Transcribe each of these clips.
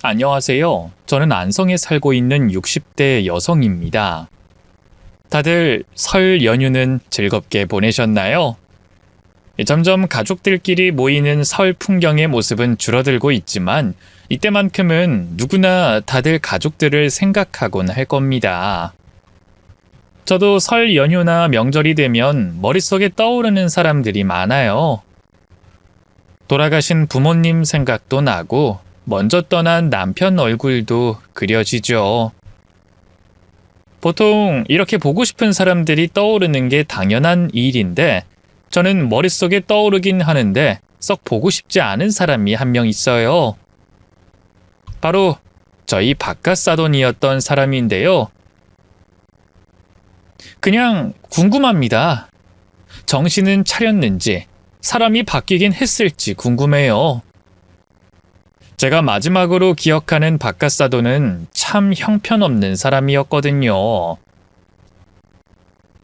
안녕하세요. 저는 안성에 살고 있는 60대 여성입니다. 다들 설 연휴는 즐겁게 보내셨나요? 점점 가족들끼리 모이는 설 풍경의 모습은 줄어들고 있지만 이때만큼은 누구나 다들 가족들을 생각하곤 할 겁니다. 저도 설 연휴나 명절이 되면 머릿속에 떠오르는 사람들이 많아요. 돌아가신 부모님 생각도 나고 먼저 떠난 남편 얼굴도 그려지죠. 보통 이렇게 보고 싶은 사람들이 떠오르는 게 당연한 일인데 저는 머릿속에 떠오르긴 하는데 썩 보고 싶지 않은 사람이 한 명 있어요. 바로 저희 바깥사돈이었던 사람인데요. 그냥 궁금합니다. 정신은 차렸는지 사람이 바뀌긴 했을지 궁금해요. 제가 마지막으로 기억하는 바깥사돈은 참 형편없는 사람이었거든요.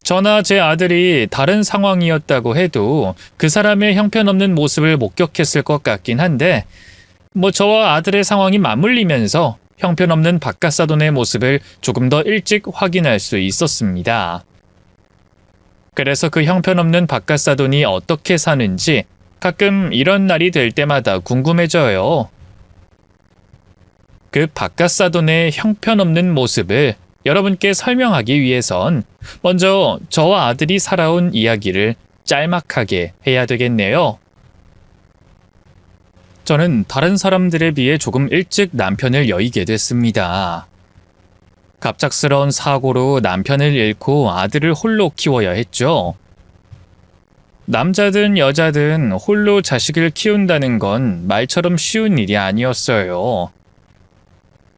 저나 제 아들이 다른 상황이었다고 해도 그 사람의 형편없는 모습을 목격했을 것 같긴 한데 저와 아들의 상황이 맞물리면서 형편없는 바깥사돈의 모습을 조금 더 일찍 확인할 수 있었습니다. 그래서 그 형편없는 바깥사돈이 어떻게 사는지 가끔 이런 날이 될 때마다 궁금해져요. 그 바깥사돈의 형편없는 모습을 여러분께 설명하기 위해선 먼저 저와 아들이 살아온 이야기를 짤막하게 해야 되겠네요. 저는 다른 사람들에 비해 조금 일찍 남편을 여의게 됐습니다. 갑작스러운 사고로 남편을 잃고 아들을 홀로 키워야 했죠. 남자든 여자든 홀로 자식을 키운다는 건 말처럼 쉬운 일이 아니었어요.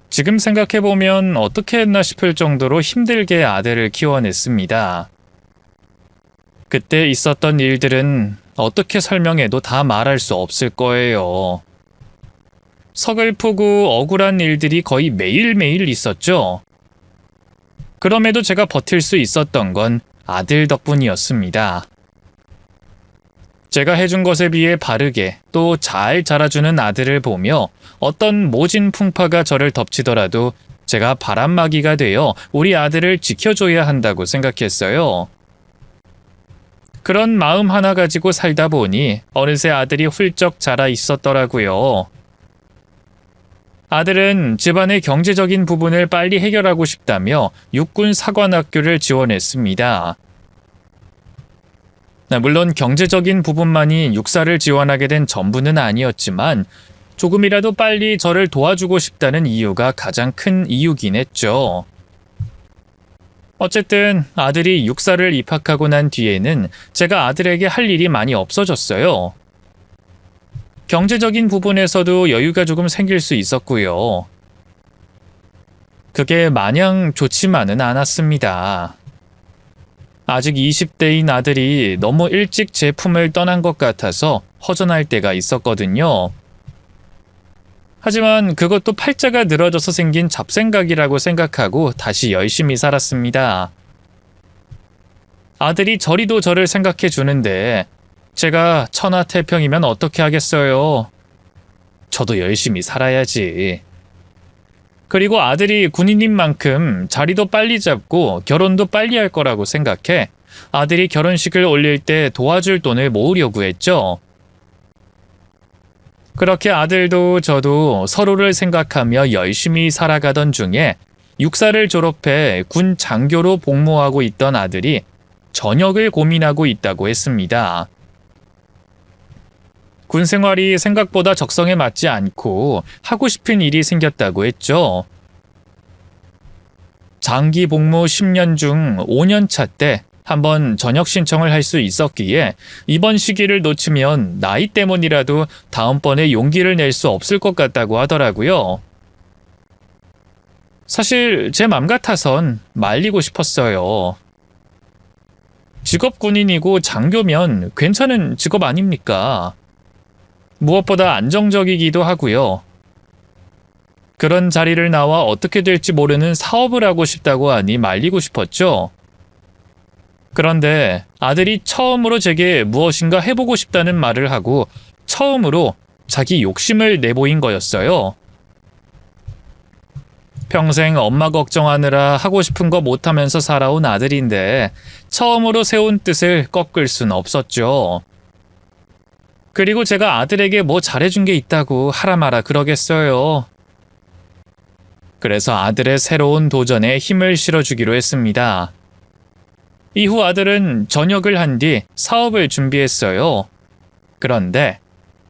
지금 생각해보면 어떻게 했나 싶을 정도로 힘들게 아들을 키워냈습니다. 그때 있었던 일들은 어떻게 설명해도 다 말할 수 없을 거예요. 서글프고 억울한 일들이 거의 매일매일 있었죠. 그럼에도 제가 버틸 수 있었던 건 아들 덕분이었습니다. 제가 해준 것에 비해 바르게 또 잘 자라주는 아들을 보며 어떤 모진 풍파가 저를 덮치더라도 제가 바람막이가 되어 우리 아들을 지켜줘야 한다고 생각했어요. 그런 마음 하나 가지고 살다 보니 어느새 아들이 훌쩍 자라 있었더라고요. 아들은 집안의 경제적인 부분을 빨리 해결하고 싶다며 육군 사관학교를 지원했습니다. 물론 경제적인 부분만이 육사를 지원하게 된 전부는 아니었지만 조금이라도 빨리 저를 도와주고 싶다는 이유가 가장 큰 이유긴 했죠. 어쨌든 아들이 육사를 입학하고 난 뒤에는 제가 아들에게 할 일이 많이 없어졌어요. 경제적인 부분에서도 여유가 조금 생길 수 있었고요. 그게 마냥 좋지만은 않았습니다. 아직 20대인 아들이 너무 일찍 제 품을 떠난 것 같아서 허전할 때가 있었거든요. 하지만 그것도 팔자가 늘어져서 생긴 잡생각이라고 생각하고 다시 열심히 살았습니다. 아들이 저리도 저를 생각해 주는데 제가 천하태평이면 어떻게 하겠어요. 저도 열심히 살아야지. 그리고 아들이 군인인 만큼 자리도 빨리 잡고 결혼도 빨리 할 거라고 생각해 아들이 결혼식을 올릴 때 도와줄 돈을 모으려고 했죠. 그렇게 아들도 저도 서로를 생각하며 열심히 살아가던 중에 육사를 졸업해 군 장교로 복무하고 있던 아들이 전역을 고민하고 있다고 했습니다. 군 생활이 생각보다 적성에 맞지 않고 하고 싶은 일이 생겼다고 했죠. 장기 복무 10년 중 5년 차 때 한번 전역 신청을 할 수 있었기에 이번 시기를 놓치면 나이 때문이라도 다음번에 용기를 낼 수 없을 것 같다고 하더라고요. 사실 제 맘 같아선 말리고 싶었어요. 직업 군인이고 장교면 괜찮은 직업 아닙니까? 무엇보다 안정적이기도 하고요. 그런 자리를 나와 어떻게 될지 모르는 사업을 하고 싶다고 하니 말리고 싶었죠. 그런데 아들이 처음으로 제게 무엇인가 해보고 싶다는 말을 하고 처음으로 자기 욕심을 내보인 거였어요. 평생 엄마 걱정하느라 하고 싶은 거 못하면서 살아온 아들인데 처음으로 세운 뜻을 꺾을 순 없었죠. 그리고 제가 아들에게 뭐 잘해준 게 있다고 하라 마라 그러겠어요. 그래서 아들의 새로운 도전에 힘을 실어주기로 했습니다. 이후 아들은 전역을 한 뒤 사업을 준비했어요. 그런데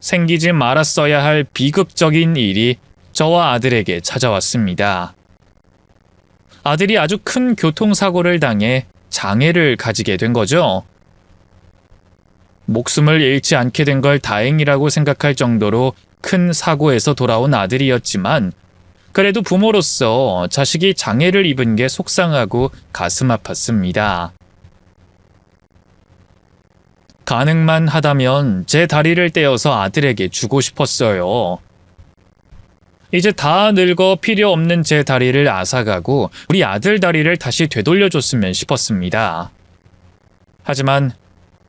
생기지 말았어야 할 비극적인 일이 저와 아들에게 찾아왔습니다. 아들이 아주 큰 교통사고를 당해 장애를 가지게 된 거죠. 목숨을 잃지 않게 된 걸 다행이라고 생각할 정도로 큰 사고에서 돌아온 아들이었지만 그래도 부모로서 자식이 장애를 입은 게 속상하고 가슴 아팠습니다. 가능만 하다면 제 다리를 떼어서 아들에게 주고 싶었어요. 이제 다 늙어 필요 없는 제 다리를 앗아가고 우리 아들 다리를 다시 되돌려줬으면 싶었습니다. 하지만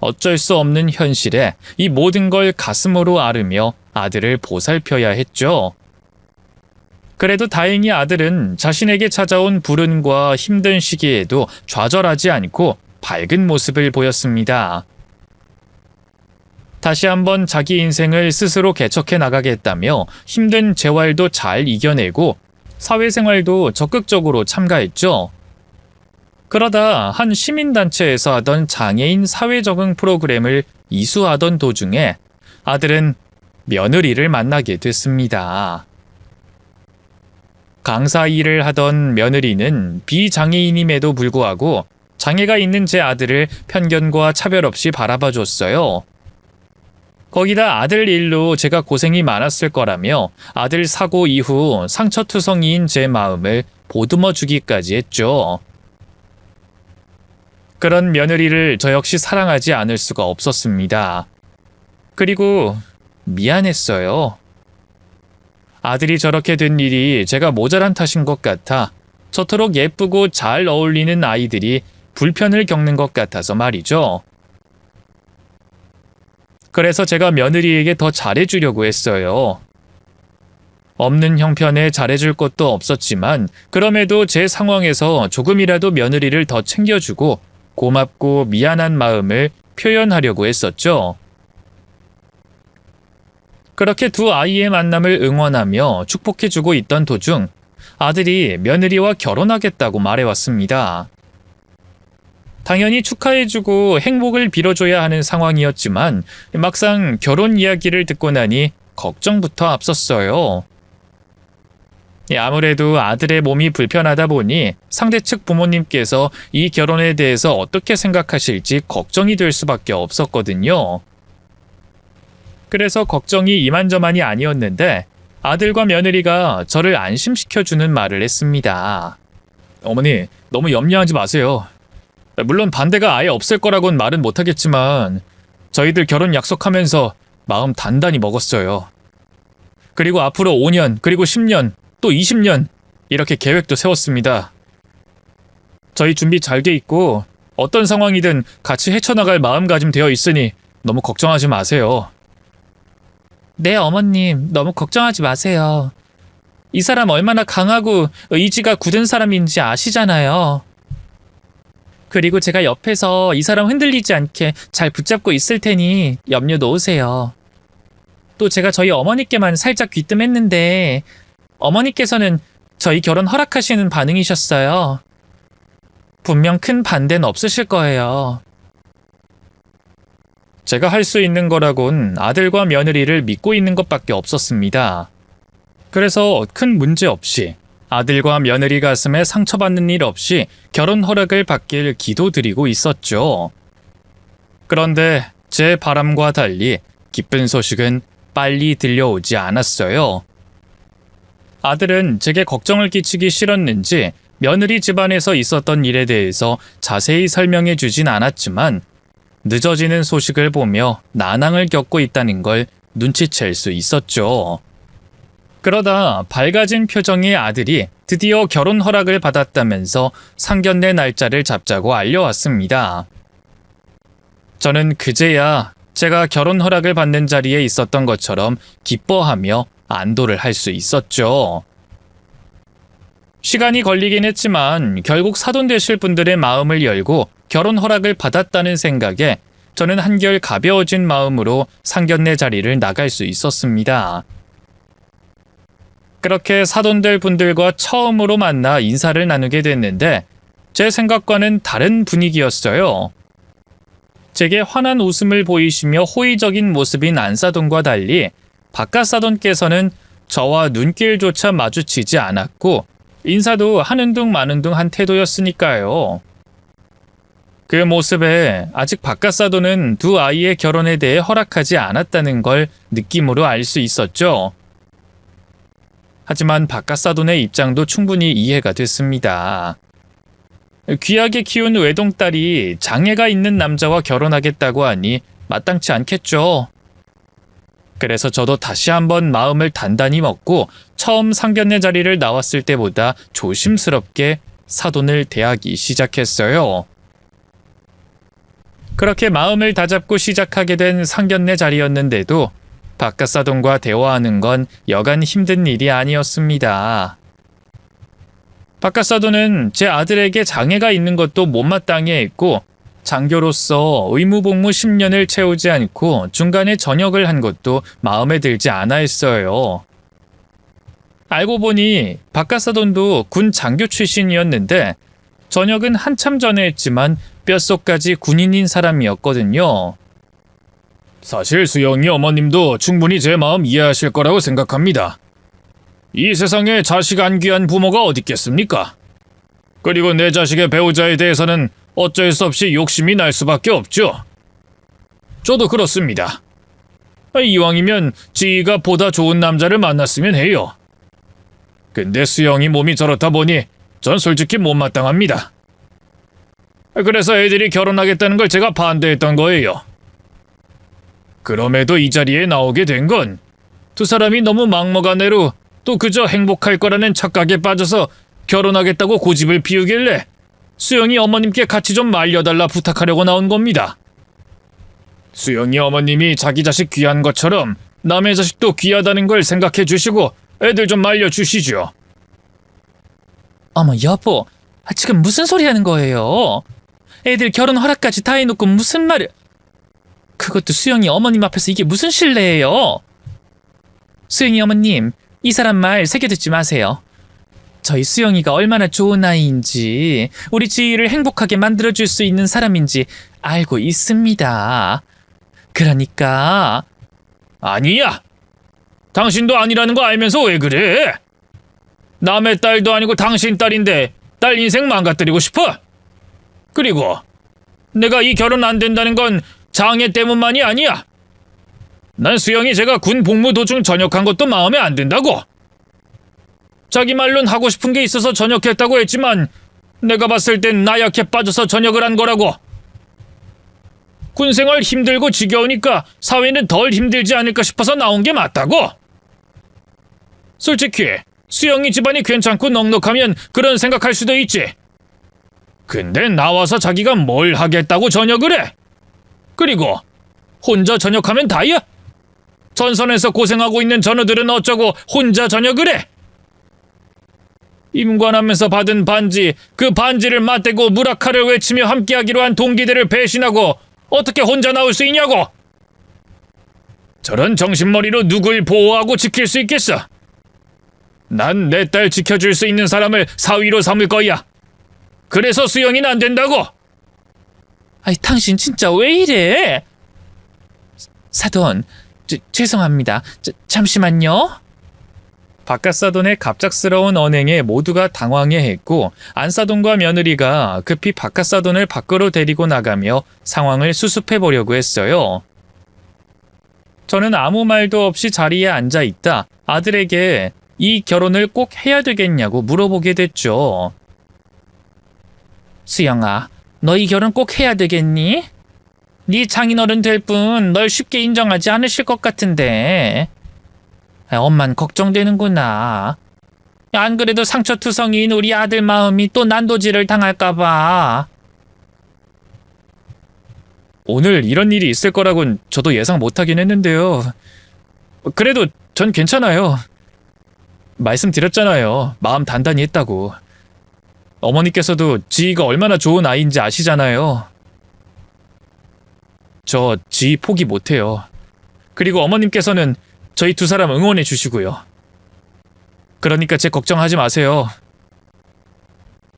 어쩔 수 없는 현실에 이 모든 걸 가슴으로 앓으며 아들을 보살펴야 했죠. 그래도 다행히 아들은 자신에게 찾아온 불운과 힘든 시기에도 좌절하지 않고 밝은 모습을 보였습니다. 다시 한번 자기 인생을 스스로 개척해 나가겠다며 힘든 재활도 잘 이겨내고 사회생활도 적극적으로 참가했죠. 그러다 한 시민단체에서 하던 장애인 사회적응 프로그램을 이수하던 도중에 아들은 며느리를 만나게 됐습니다. 강사 일을 하던 며느리는 비장애인임에도 불구하고 장애가 있는 제 아들을 편견과 차별 없이 바라봐 줬어요. 거기다 아들 일로 제가 고생이 많았을 거라며 아들 사고 이후 상처투성이인 제 마음을 보듬어 주기까지 했죠. 그런 며느리를 저 역시 사랑하지 않을 수가 없었습니다. 그리고 미안했어요. 아들이 저렇게 된 일이 제가 모자란 탓인 것 같아 저토록 예쁘고 잘 어울리는 아이들이 불편을 겪는 것 같아서 말이죠. 그래서 제가 며느리에게 더 잘해주려고 했어요. 없는 형편에 잘해줄 것도 없었지만 그럼에도 제 상황에서 조금이라도 며느리를 더 챙겨주고 고맙고 미안한 마음을 표현하려고 했었죠. 그렇게 두 아이의 만남을 응원하며 축복해주고 있던 도중 아들이 며느리와 결혼하겠다고 말해왔습니다. 당연히 축하해주고 행복을 빌어줘야 하는 상황이었지만 막상 결혼 이야기를 듣고 나니 걱정부터 앞섰어요. 아무래도 아들의 몸이 불편하다 보니 상대 측 부모님께서 이 결혼에 대해서 어떻게 생각하실지 걱정이 될 수밖에 없었거든요. 그래서 걱정이 이만저만이 아니었는데 아들과 며느리가 저를 안심시켜주는 말을 했습니다. 어머니, 너무 염려하지 마세요. 물론 반대가 아예 없을 거라고는 말은 못하겠지만 저희들 결혼 약속하면서 마음 단단히 먹었어요. 그리고 앞으로 5년, 그리고 10년, 또 20년 이렇게 계획도 세웠습니다. 저희 준비 잘 돼 있고 어떤 상황이든 같이 헤쳐나갈 마음가짐 되어 있으니 너무 걱정하지 마세요. 네, 어머님, 너무 걱정하지 마세요. 이 사람 얼마나 강하고 의지가 굳은 사람인지 아시잖아요. 그리고 제가 옆에서 이 사람 흔들리지 않게 잘 붙잡고 있을 테니 염려 놓으세요. 또 제가 저희 어머니께만 살짝 귀뜸했는데 어머니께서는 저희 결혼 허락하시는 반응이셨어요. 분명 큰 반대는 없으실 거예요. 제가 할 수 있는 거라곤 아들과 며느리를 믿고 있는 것밖에 없었습니다. 그래서 큰 문제 없이 아들과 며느리 가슴에 상처받는 일 없이 결혼 허락을 받길 기도드리고 있었죠. 그런데 제 바람과 달리 기쁜 소식은 빨리 들려오지 않았어요. 아들은 제게 걱정을 끼치기 싫었는지 며느리 집안에서 있었던 일에 대해서 자세히 설명해 주진 않았지만 늦어지는 소식을 보며 난항을 겪고 있다는 걸 눈치챌 수 있었죠. 그러다 밝아진 표정의 아들이 드디어 결혼 허락을 받았다면서 상견례 날짜를 잡자고 알려왔습니다. 저는 그제야 제가 결혼 허락을 받는 자리에 있었던 것처럼 기뻐하며 안도를 할 수 있었죠. 시간이 걸리긴 했지만 결국 사돈 되실 분들의 마음을 열고 결혼 허락을 받았다는 생각에 저는 한결 가벼워진 마음으로 상견례 자리를 나갈 수 있었습니다. 그렇게 사돈될 분들과 처음으로 만나 인사를 나누게 됐는데 제 생각과는 다른 분위기였어요. 제게 환한 웃음을 보이시며 호의적인 모습인 안사돈과 달리 박가사돈께서는 저와 눈길조차 마주치지 않았고 인사도 하는 둥 마는 둥 한 태도였으니까요. 그 모습에 아직 박가사돈은 두 아이의 결혼에 대해 허락하지 않았다는 걸 느낌으로 알 수 있었죠. 하지만 박가사돈의 입장도 충분히 이해가 됐습니다. 귀하게 키운 외동딸이 장애가 있는 남자와 결혼하겠다고 하니 마땅치 않겠죠. 그래서 저도 다시 한번 마음을 단단히 먹고 처음 상견례 자리를 나왔을 때보다 조심스럽게 사돈을 대하기 시작했어요. 그렇게 마음을 다잡고 시작하게 된 상견례 자리였는데도 박가사돈과 대화하는 건 여간 힘든 일이 아니었습니다. 박가사돈은 제 아들에게 장애가 있는 것도 못마땅해 했고 장교로서 의무복무 10년을 채우지 않고 중간에 전역을 한 것도 마음에 들지 않아 했어요. 알고 보니 박가사돈도 군 장교 출신이었는데 전역은 한참 전에 했지만 뼛속까지 군인인 사람이었거든요. 사실 수영이 어머님도 충분히 제 마음 이해하실 거라고 생각합니다. 이 세상에 자식 안 귀한 부모가 어디 있겠습니까? 그리고 내 자식의 배우자에 대해서는 어쩔 수 없이 욕심이 날 수밖에 없죠. 저도 그렇습니다. 이왕이면 지희가 보다 좋은 남자를 만났으면 해요. 근데 수영이 몸이 저렇다 보니 전 솔직히 못마땅합니다. 그래서 애들이 결혼하겠다는 걸 제가 반대했던 거예요. 그럼에도 이 자리에 나오게 된 건 두 사람이 너무 막무가내로 애로 또 그저 행복할 거라는 착각에 빠져서 결혼하겠다고 고집을 피우길래 수영이 어머님께 같이 좀 말려달라 부탁하려고 나온 겁니다. 수영이 어머님이 자기 자식 귀한 것처럼 남의 자식도 귀하다는 걸 생각해 주시고 애들 좀 말려주시죠. 어머 여보, 지금 무슨 소리 하는 거예요? 애들 결혼 허락까지 다 해놓고 무슨 말을... 그것도 수영이 어머님 앞에서 이게 무슨 실례예요? 수영이 어머님, 이 사람 말 새겨듣지 마세요. 저희 수영이가 얼마나 좋은 아이인지, 우리 지희를 행복하게 만들어줄 수 있는 사람인지 알고 있습니다. 그러니까... 아니야! 당신도 아니라는 거 알면서 왜 그래? 남의 딸도 아니고 당신 딸인데 딸 인생 망가뜨리고 싶어? 그리고 내가 이 결혼 안 된다는 건 장애 때문만이 아니야. 난 수영이 제가 군 복무 도중 전역한 것도 마음에 안 든다고. 자기 말론 하고 싶은 게 있어서 전역했다고 했지만 내가 봤을 땐 나약해 빠져서 전역을 한 거라고. 군생활 힘들고 지겨우니까 사회는 덜 힘들지 않을까 싶어서 나온 게 맞다고. 솔직히 수영이 집안이 괜찮고 넉넉하면 그런 생각할 수도 있지. 근데 나와서 자기가 뭘 하겠다고 전역을 해? 그리고 혼자 전역하면 다야? 전선에서 고생하고 있는 전우들은 어쩌고 혼자 전역을 해? 임관하면서 받은 반지, 그 반지를 맞대고 무라카를 외치며 함께하기로 한 동기들을 배신하고 어떻게 혼자 나올 수 있냐고? 저런 정신머리로 누굴 보호하고 지킬 수 있겠어? 난 내 딸 지켜줄 수 있는 사람을 사위로 삼을 거야. 그래서 수영이는 안 된다고. 아이, 당신 진짜 왜 이래? 사돈, 죄송합니다. 잠시만요. 박가사돈의 갑작스러운 언행에 모두가 당황해했고 안사돈과 며느리가 급히 박가사돈을 밖으로 데리고 나가며 상황을 수습해보려고 했어요. 저는 아무 말도 없이 자리에 앉아 있다 아들에게 이 결혼을 꼭 해야 되겠냐고 물어보게 됐죠. 수영아, 너 이 결혼 꼭 해야 되겠니? 네 장인어른 될 뿐 널 쉽게 인정하지 않으실 것 같은데. 엄만 걱정되는구나. 안 그래도 상처투성이인 우리 아들 마음이 또 난도질을 당할까봐. 오늘 이런 일이 있을 거라곤 저도 예상 못하긴 했는데요. 그래도 전 괜찮아요. 말씀드렸잖아요. 마음 단단히 했다고. 어머니께서도 지희가 얼마나 좋은 아이인지 아시잖아요. 저 지희 포기 못해요. 그리고 어머님께서는 저희 두 사람 응원해 주시고요. 그러니까 제 걱정하지 마세요.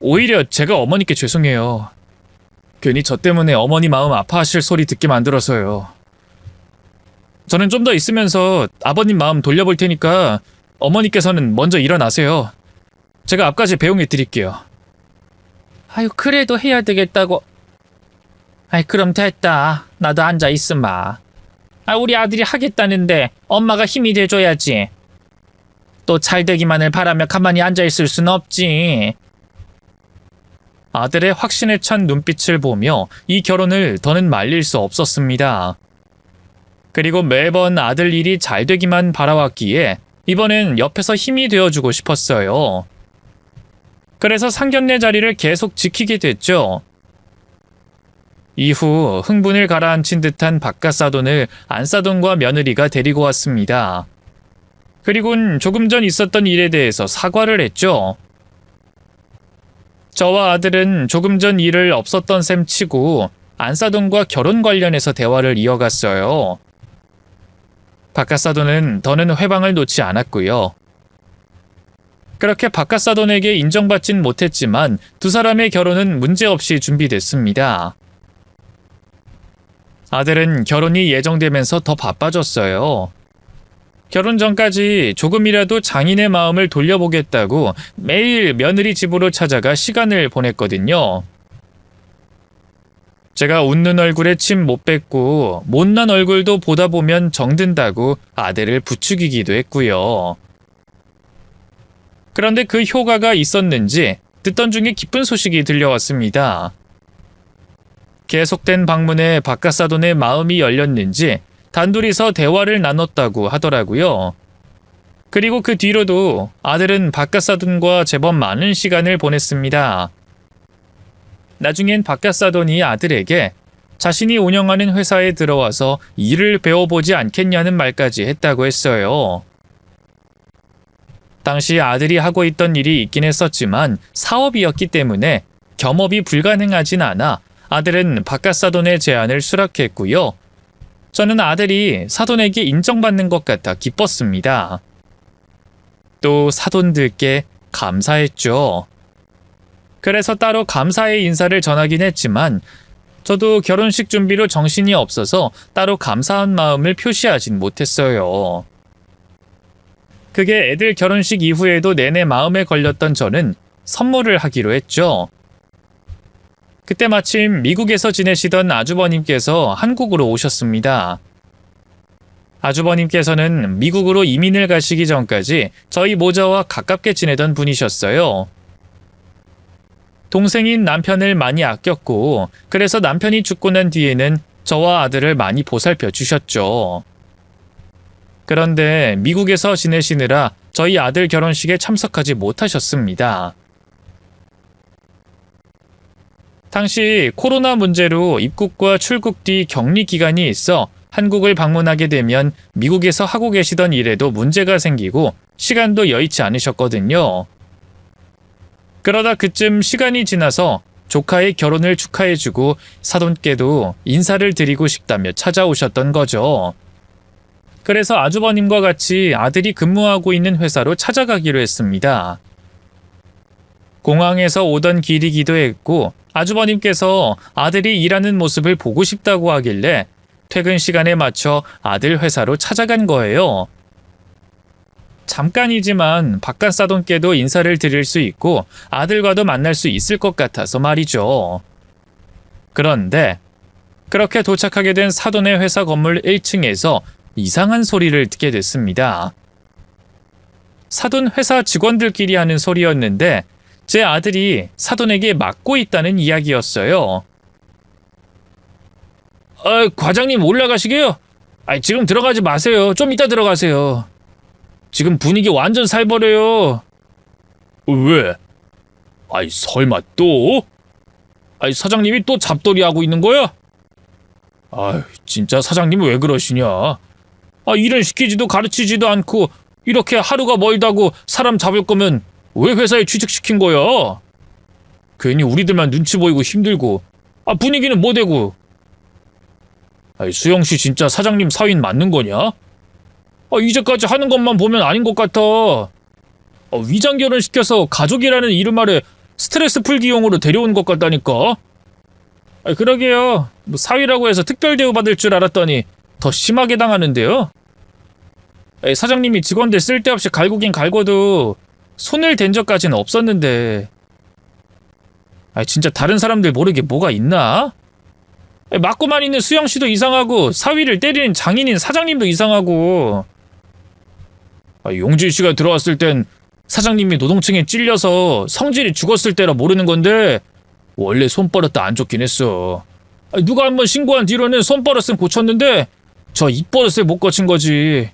오히려 제가 어머니께 죄송해요. 괜히 저 때문에 어머니 마음 아파하실 소리 듣게 만들어서요. 저는 좀 더 있으면서 아버님 마음 돌려볼 테니까 어머니께서는 먼저 일어나세요. 제가 앞까지 배웅해 드릴게요. 아유, 그래도 해야 되겠다고. 아이, 그럼 됐다. 나도 앉아 있으마. 우리 아들이 하겠다는데 엄마가 힘이 돼줘야지. 또 잘되기만을 바라며 가만히 앉아있을 순 없지. 아들의 확신에 찬 눈빛을 보며 이 결혼을 더는 말릴 수 없었습니다. 그리고 매번 아들 일이 잘되기만 바라왔기에 이번엔 옆에서 힘이 되어주고 싶었어요. 그래서 상견례 자리를 계속 지키게 됐죠. 이후 흥분을 가라앉힌 듯한 바깥사돈을 안사돈과 며느리가 데리고 왔습니다. 그리고는 조금 전 있었던 일에 대해서 사과를 했죠. 저와 아들은 조금 전 일을 없었던 셈 치고 안사돈과 결혼 관련해서 대화를 이어갔어요. 바깥사돈은 더는 회방을 놓지 않았고요. 그렇게 바깥사돈에게 인정받진 못했지만 두 사람의 결혼은 문제없이 준비됐습니다. 아들은 결혼이 예정되면서 더 바빠졌어요. 결혼 전까지 조금이라도 장인의 마음을 돌려보겠다고 매일 며느리 집으로 찾아가 시간을 보냈거든요. 제가 웃는 얼굴에 침 못 뱉고 못난 얼굴도 보다 보면 정든다고 아들을 부추기기도 했고요. 그런데 그 효과가 있었는지 듣던 중에 기쁜 소식이 들려왔습니다. 계속된 방문에 바깥사돈의 마음이 열렸는지 단둘이서 대화를 나눴다고 하더라고요. 그리고 그 뒤로도 아들은 바깥사돈과 제법 많은 시간을 보냈습니다. 나중엔 바깥사돈이 아들에게 자신이 운영하는 회사에 들어와서 일을 배워보지 않겠냐는 말까지 했다고 했어요. 당시 아들이 하고 있던 일이 있긴 했었지만 사업이었기 때문에 겸업이 불가능하진 않아 아들은 바깥사돈의 제안을 수락했고요. 저는 아들이 사돈에게 인정받는 것 같아 기뻤습니다. 또 사돈들께 감사했죠. 그래서 따로 감사의 인사를 전하긴 했지만 저도 결혼식 준비로 정신이 없어서 따로 감사한 마음을 표시하진 못했어요. 그게 애들 결혼식 이후에도 내내 마음에 걸렸던 저는 선물을 하기로 했죠. 그때 마침 미국에서 지내시던 아주버님께서 한국으로 오셨습니다. 아주버님께서는 미국으로 이민을 가시기 전까지 저희 모자와 가깝게 지내던 분이셨어요. 동생인 남편을 많이 아꼈고 그래서 남편이 죽고 난 뒤에는 저와 아들을 많이 보살펴 주셨죠. 그런데 미국에서 지내시느라 저희 아들 결혼식에 참석하지 못하셨습니다. 당시 코로나 문제로 입국과 출국 뒤 격리 기간이 있어 한국을 방문하게 되면 미국에서 하고 계시던 일에도 문제가 생기고 시간도 여의치 않으셨거든요. 그러다 그쯤 시간이 지나서 조카의 결혼을 축하해주고 사돈께도 인사를 드리고 싶다며 찾아오셨던 거죠. 그래서 아주버님과 같이 아들이 근무하고 있는 회사로 찾아가기로 했습니다. 공항에서 오던 길이기도 했고 아주버님께서 아들이 일하는 모습을 보고 싶다고 하길래 퇴근 시간에 맞춰 아들 회사로 찾아간 거예요. 잠깐이지만 바깥사돈께도 인사를 드릴 수 있고 아들과도 만날 수 있을 것 같아서 말이죠. 그런데 그렇게 도착하게 된 사돈의 회사 건물 1층에서 이상한 소리를 듣게 됐습니다. 사돈 회사 직원들끼리 하는 소리였는데 제 아들이 사돈에게 맞고 있다는 이야기였어요. 과장님 올라가시게요? 지금 들어가지 마세요. 좀 이따 들어가세요. 지금 분위기 완전 살벌해요. 왜? 설마 또? 사장님이 또 잡돌이 하고 있는 거야? 진짜 사장님은 왜 그러시냐? 일은 시키지도 가르치지도 않고 이렇게 하루가 멀다고 사람 잡을 거면 왜 회사에 취직시킨 거야? 괜히 우리들만 눈치 보이고 힘들고 분위기는 뭐 되고. 수영씨 진짜 사장님 사위는 맞는 거냐? 이제까지 하는 것만 보면 아닌 것 같아. 위장결혼 시켜서 가족이라는 이름 아래 스트레스 풀기용으로 데려온 것 같다니까. 그러게요. 뭐 사위라고 해서 특별 대우 받을 줄 알았더니 더 심하게 당하는데요. 사장님이 직원들 쓸데없이 갈구긴 갈궈도 손을 댄 적까지는 없었는데. 진짜 다른 사람들 모르게 뭐가 있나? 맞고만 있는 수영씨도 이상하고 사위를 때리는 장인인 사장님도 이상하고. 용진씨가 들어왔을 땐 사장님이 노동층에 찔려서 성질이 죽었을 때라 모르는 건데 원래 손버릇도 안 좋긴 했어. 누가 한번 신고한 뒤로는 손버릇은 고쳤는데 저 입버릇을 못 고친 거지.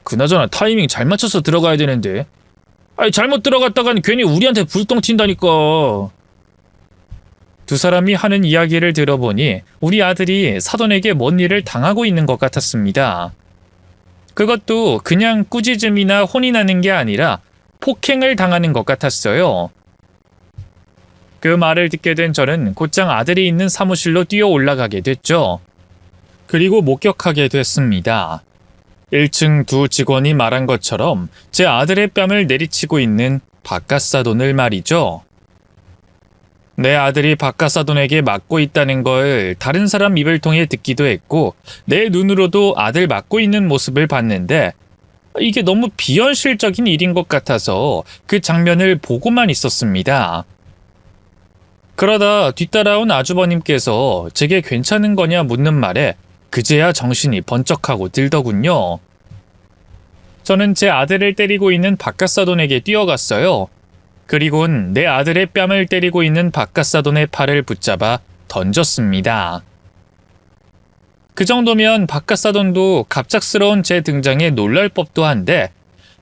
그나저나 타이밍 잘 맞춰서 들어가야 되는데. 잘못 들어갔다간 괜히 우리한테 불똥 튄다니까. 두 사람이 하는 이야기를 들어보니 우리 아들이 사돈에게 뭔 일을 당하고 있는 것 같았습니다. 그것도 그냥 꾸짖음이나 혼이 나는 게 아니라 폭행을 당하는 것 같았어요. 그 말을 듣게 된 저는 곧장 아들이 있는 사무실로 뛰어 올라가게 됐죠. 그리고 목격하게 됐습니다. 1층 두 직원이 말한 것처럼 제 아들의 뺨을 내리치고 있는 바깥사돈을 말이죠. 내 아들이 바깥사돈에게 맞고 있다는 걸 다른 사람 입을 통해 듣기도 했고 내 눈으로도 아들 맞고 있는 모습을 봤는데 이게 너무 비현실적인 일인 것 같아서 그 장면을 보고만 있었습니다. 그러다 뒤따라온 아주버님께서 제게 괜찮은 거냐 묻는 말에 그제야 정신이 번쩍하고 들더군요. 저는 제 아들을 때리고 있는 바깥사돈에게 뛰어갔어요. 그리곤 내 아들의 뺨을 때리고 있는 바깥사돈의 팔을 붙잡아 던졌습니다. 그 정도면 바깥사돈도 갑작스러운 제 등장에 놀랄 법도 한데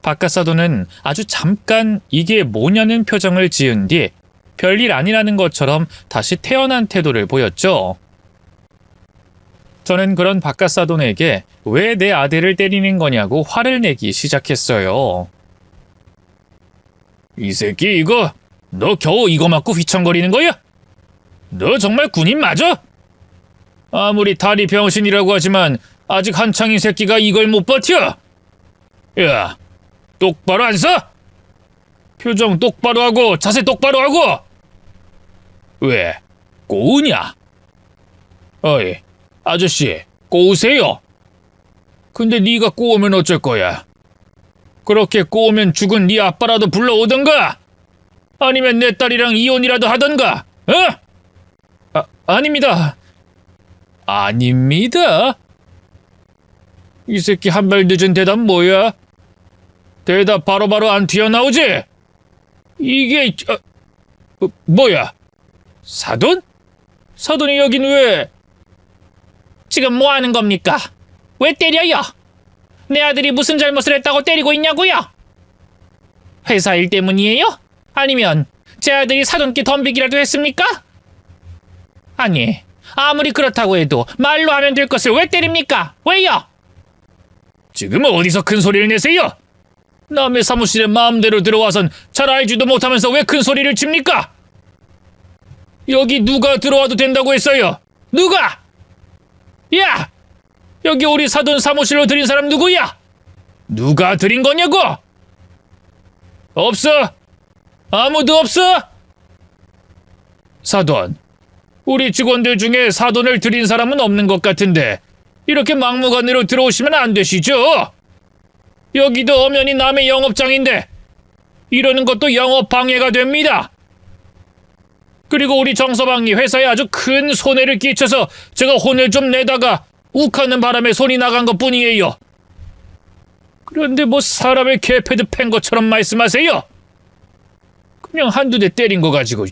바깥사돈은 아주 잠깐 이게 뭐냐는 표정을 지은 뒤 별일 아니라는 것처럼 다시 태어난 태도를 보였죠. 저는 그런 바깥사돈에게 왜 내 아들을 때리는 거냐고 화를 내기 시작했어요. 이 새끼 이거 너 겨우 이거 맞고 휘청거리는 거야? 너 정말 군인 맞아? 아무리 다리 병신이라고 하지만 아직 한창인 새끼가 이걸 못 버텨. 야, 똑바로 안 서? 표정 똑바로 하고 자세 똑바로 하고. 왜? 꼬우냐? 어이, 아저씨, 꼬우세요. 근데 네가 꼬우면 어쩔 거야? 그렇게 꼬우면 죽은 네 아빠라도 불러오던가? 아니면 내 딸이랑 이혼이라도 하던가? 아닙니다. 아닙니다? 이 새끼 한 발 늦은 대답 뭐야? 대답 바로바로 안 튀어나오지? 이게 뭐야? 사돈? 사돈이 여긴 왜? 지금 뭐 하는 겁니까? 왜 때려요? 내 아들이 무슨 잘못을 했다고 때리고 있냐고요? 회사 일 때문이에요? 아니면 제 아들이 사돈께 덤비기라도 했습니까? 아니, 아무리 그렇다고 해도 말로 하면 될 것을 왜 때립니까? 왜요? 지금 어디서 큰 소리를 내세요? 남의 사무실에 마음대로 들어와선 잘 알지도 못하면서 왜 큰 소리를 칩니까? 여기 누가 들어와도 된다고 했어요? 누가? 야! 여기 우리 사돈 사무실로 들인 사람 누구야? 누가 들인 거냐고? 없어? 아무도 없어? 사돈, 우리 직원들 중에 사돈을 들인 사람은 없는 것 같은데 이렇게 막무가내로 들어오시면 안 되시죠? 여기도 엄연히 남의 영업장인데 이러는 것도 영업 방해가 됩니다. 그리고 우리 정서방이 회사에 아주 큰 손해를 끼쳐서 제가 혼을 좀 내다가 욱하는 바람에 손이 나간 것뿐이에요. 그런데 뭐 사람의 개패드 팬 것처럼 말씀하세요? 그냥 한두 대 때린 거 가지고.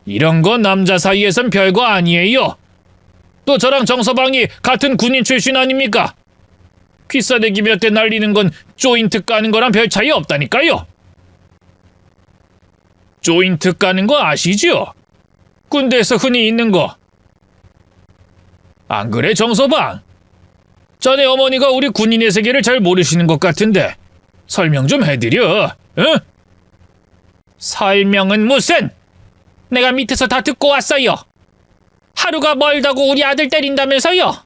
이런 거 남자 사이에선 별거 아니에요. 또 저랑 정서방이 같은 군인 출신 아닙니까? 귀싸대기 몇 대 날리는 건 조인트 까는 거랑 별 차이 없다니까요. 조인트 까는 거 아시죠? 군대에서 흔히 있는 거. 안 그래, 정서방? 자네 어머니가 우리 군인의 세계를 잘 모르시는 것 같은데 설명 좀 해드려. 응? 설명은 무슨? 내가 밑에서 다 듣고 왔어요. 하루가 멀다고 우리 아들 때린다면서요?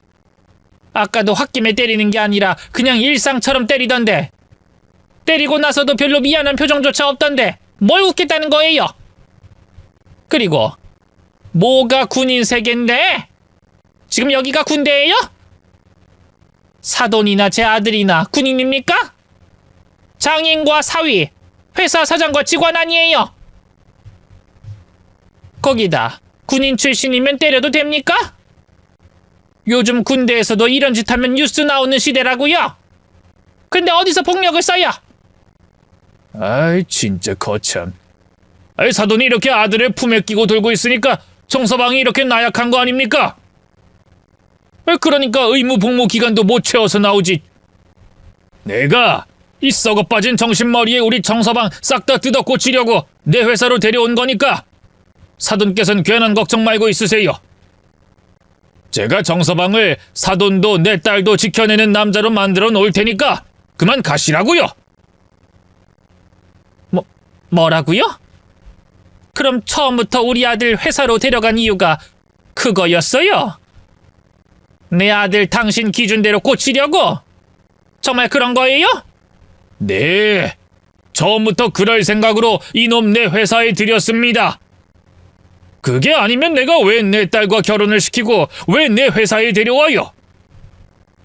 아까도 홧김에 때리는 게 아니라 그냥 일상처럼 때리던데. 때리고 나서도 별로 미안한 표정조차 없던데 뭘 웃겠다는 거예요? 그리고 뭐가 군인 세계인데? 지금 여기가 군대예요? 사돈이나 제 아들이나 군인입니까? 장인과 사위, 회사 사장과 직원 아니에요? 거기다 군인 출신이면 때려도 됩니까? 요즘 군대에서도 이런 짓 하면 뉴스 나오는 시대라고요? 근데 어디서 폭력을 써요? 아이 진짜 거참. 아이 사돈이 이렇게 아들을 품에 끼고 돌고 있으니까 정서방이 이렇게 나약한 거 아닙니까? 그러니까 의무 복무 기간도 못 채워서 나오지. 내가 이 썩어 빠진 정신머리에 우리 정서방 싹 다 뜯어 고치려고 내 회사로 데려온 거니까 사돈께서는 괜한 걱정 말고 있으세요. 제가 정서방을 사돈도 내 딸도 지켜내는 남자로 만들어 놓을 테니까 그만 가시라고요. 뭐라고요? 그럼 처음부터 우리 아들 회사로 데려간 이유가 그거였어요? 내 아들 당신 기준대로 고치려고? 정말 그런 거예요? 네, 처음부터 그럴 생각으로 이놈 내 회사에 들였습니다. 그게 아니면 내가 왜 내 딸과 결혼을 시키고 왜 내 회사에 데려와요?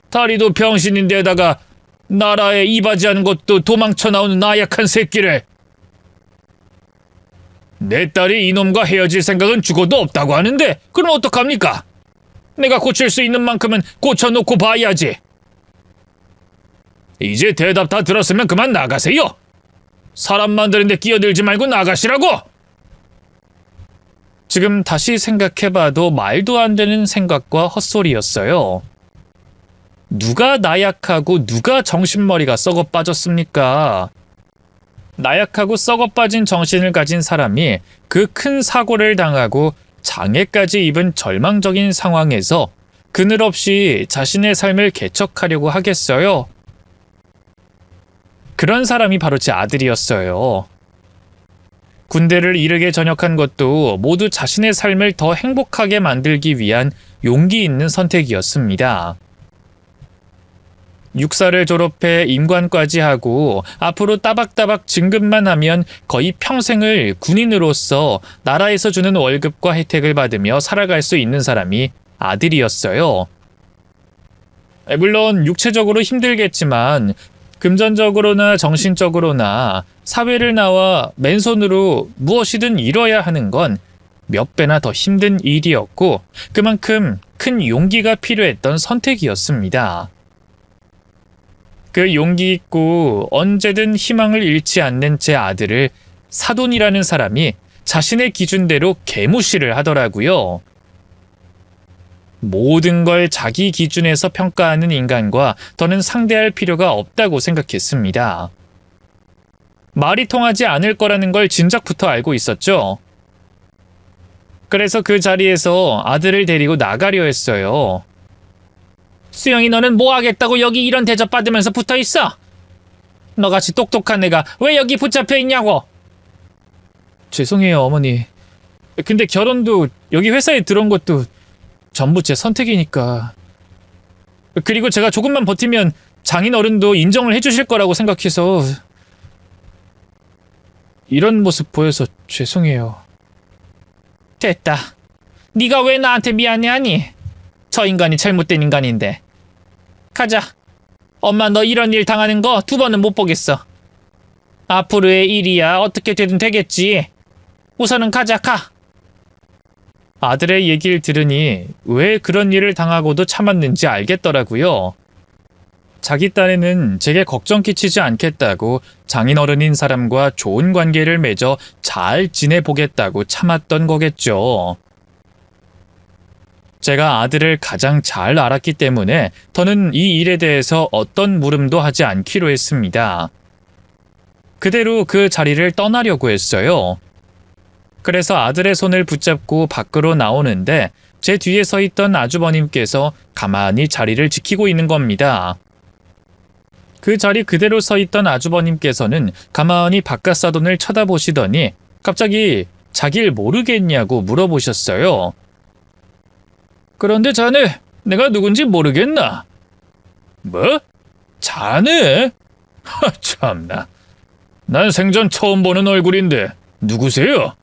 다리도 병신인데다가 나라에 이바지하는 것도 도망쳐 나오는 나약한 새끼를. 내 딸이 이놈과 헤어질 생각은 죽어도 없다고 하는데 그럼 어떡합니까? 내가 고칠 수 있는 만큼은 고쳐놓고 봐야지. 이제 대답 다 들었으면 그만 나가세요. 사람 만드는데 끼어들지 말고 나가시라고. 지금 다시 생각해봐도 말도 안 되는 생각과 헛소리였어요. 누가 나약하고 누가 정신머리가 썩어 빠졌습니까? 나약하고 썩어 빠진 정신을 가진 사람이 그 큰 사고를 당하고 장애까지 입은 절망적인 상황에서 그늘없이 자신의 삶을 개척하려고 하겠어요? 그런 사람이 바로 제 아들이었어요. 군대를 이르게 전역한 것도 모두 자신의 삶을 더 행복하게 만들기 위한 용기 있는 선택이었습니다. 육사를 졸업해 임관까지 하고 앞으로 따박따박 진급만 하면 거의 평생을 군인으로서 나라에서 주는 월급과 혜택을 받으며 살아갈 수 있는 사람이 아들이었어요. 물론 육체적으로 힘들겠지만 금전적으로나 정신적으로나 사회를 나와 맨손으로 무엇이든 이뤄야 하는 건 몇 배나 더 힘든 일이었고 그만큼 큰 용기가 필요했던 선택이었습니다. 그 용기 있고 언제든 희망을 잃지 않는 제 아들을 사돈이라는 사람이 자신의 기준대로 개무시를 하더라고요. 모든 걸 자기 기준에서 평가하는 인간과 더는 상대할 필요가 없다고 생각했습니다. 말이 통하지 않을 거라는 걸 진작부터 알고 있었죠. 그래서 그 자리에서 아들을 데리고 나가려 했어요. 수영이 너는 뭐 하겠다고 여기 이런 대접 받으면서 붙어 있어? 너같이 똑똑한 애가 왜 여기 붙잡혀 있냐고. 죄송해요 어머니. 근데 결혼도 여기 회사에 들어온 것도 전부 제 선택이니까. 그리고 제가 조금만 버티면 장인 어른도 인정을 해주실 거라고 생각해서 이런 모습 보여서 죄송해요. 됐다. 네가 왜 나한테 미안해하니? 저 인간이 잘못된 인간인데. 가자. 엄마 너 이런 일 당하는 거 2번은 못 보겠어. 앞으로의 일이야 어떻게 되든 되겠지. 우선은 가자 가. 아들의 얘기를 들으니 왜 그런 일을 당하고도 참았는지 알겠더라고요. 자기 딴에는 제게 걱정 끼치지 않겠다고 장인어른인 사람과 좋은 관계를 맺어 잘 지내보겠다고 참았던 거겠죠. 제가 아들을 가장 잘 알았기 때문에 더는 이 일에 대해서 어떤 물음도 하지 않기로 했습니다. 그대로 그 자리를 떠나려고 했어요. 그래서 아들의 손을 붙잡고 밖으로 나오는데 제 뒤에 서 있던 아주버님께서 가만히 자리를 지키고 있는 겁니다. 그 자리 그대로 서 있던 아주버님께서는 가만히 바깥사돈을 쳐다보시더니 갑자기 자길 모르겠냐고 물어보셨어요. 그런데 자네, 내가 누군지 모르겠나? 뭐? 자네? 하, 참나. 난 생전 처음 보는 얼굴인데 누구세요?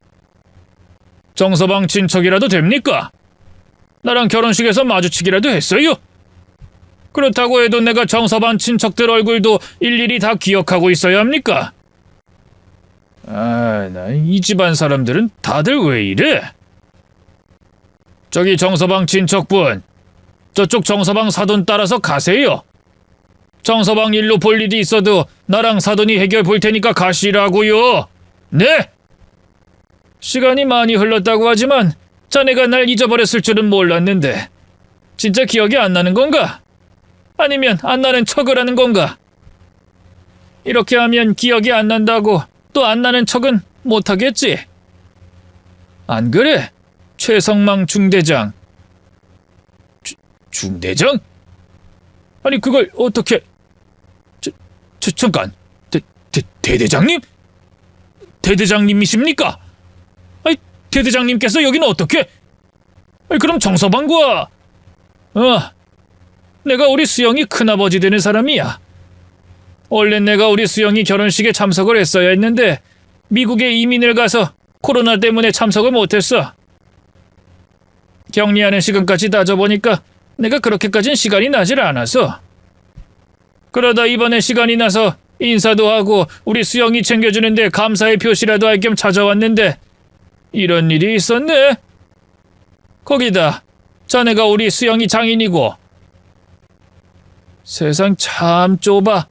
정서방 친척이라도 됩니까? 나랑 결혼식에서 마주치기라도 했어요? 그렇다고 해도 내가 정서방 친척들 얼굴도 일일이 다 기억하고 있어야 합니까? 아, 나 이 집안 사람들은 다들 왜 이래? 저기 정서방 친척분, 저쪽 정서방 사돈 따라서 가세요. 정서방 일로 볼 일이 있어도 나랑 사돈이 해결 볼 테니까 가시라고요. 네? 시간이 많이 흘렀다고 하지만 자네가 날 잊어버렸을 줄은 몰랐는데 진짜 기억이 안 나는 건가? 아니면 안 나는 척을 하는 건가? 이렇게 하면 기억이 안 난다고 또 안 나는 척은 못하겠지? 안 그래? 최성망 중대장. 중대장? 아니 그걸 어떻게... 잠깐, 대대장님? 대대장님이십니까? 아니, 대대장님께서 여기는 어떻게? 아니, 그럼 정서방과... 내가 우리 수영이 큰아버지 되는 사람이야. 원래 내가 우리 수영이 결혼식에 참석을 했어야 했는데 미국에 이민을 가서 코로나 때문에 참석을 못했어. 격리하는 시간까지 따져보니까 내가 그렇게까진 시간이 나질 않았어. 그러다 이번에 시간이 나서 인사도 하고 우리 수영이 챙겨주는데 감사의 표시라도 할 겸 찾아왔는데 이런 일이 있었네. 거기다 자네가 우리 수영이 장인이고. 세상 참 좁아.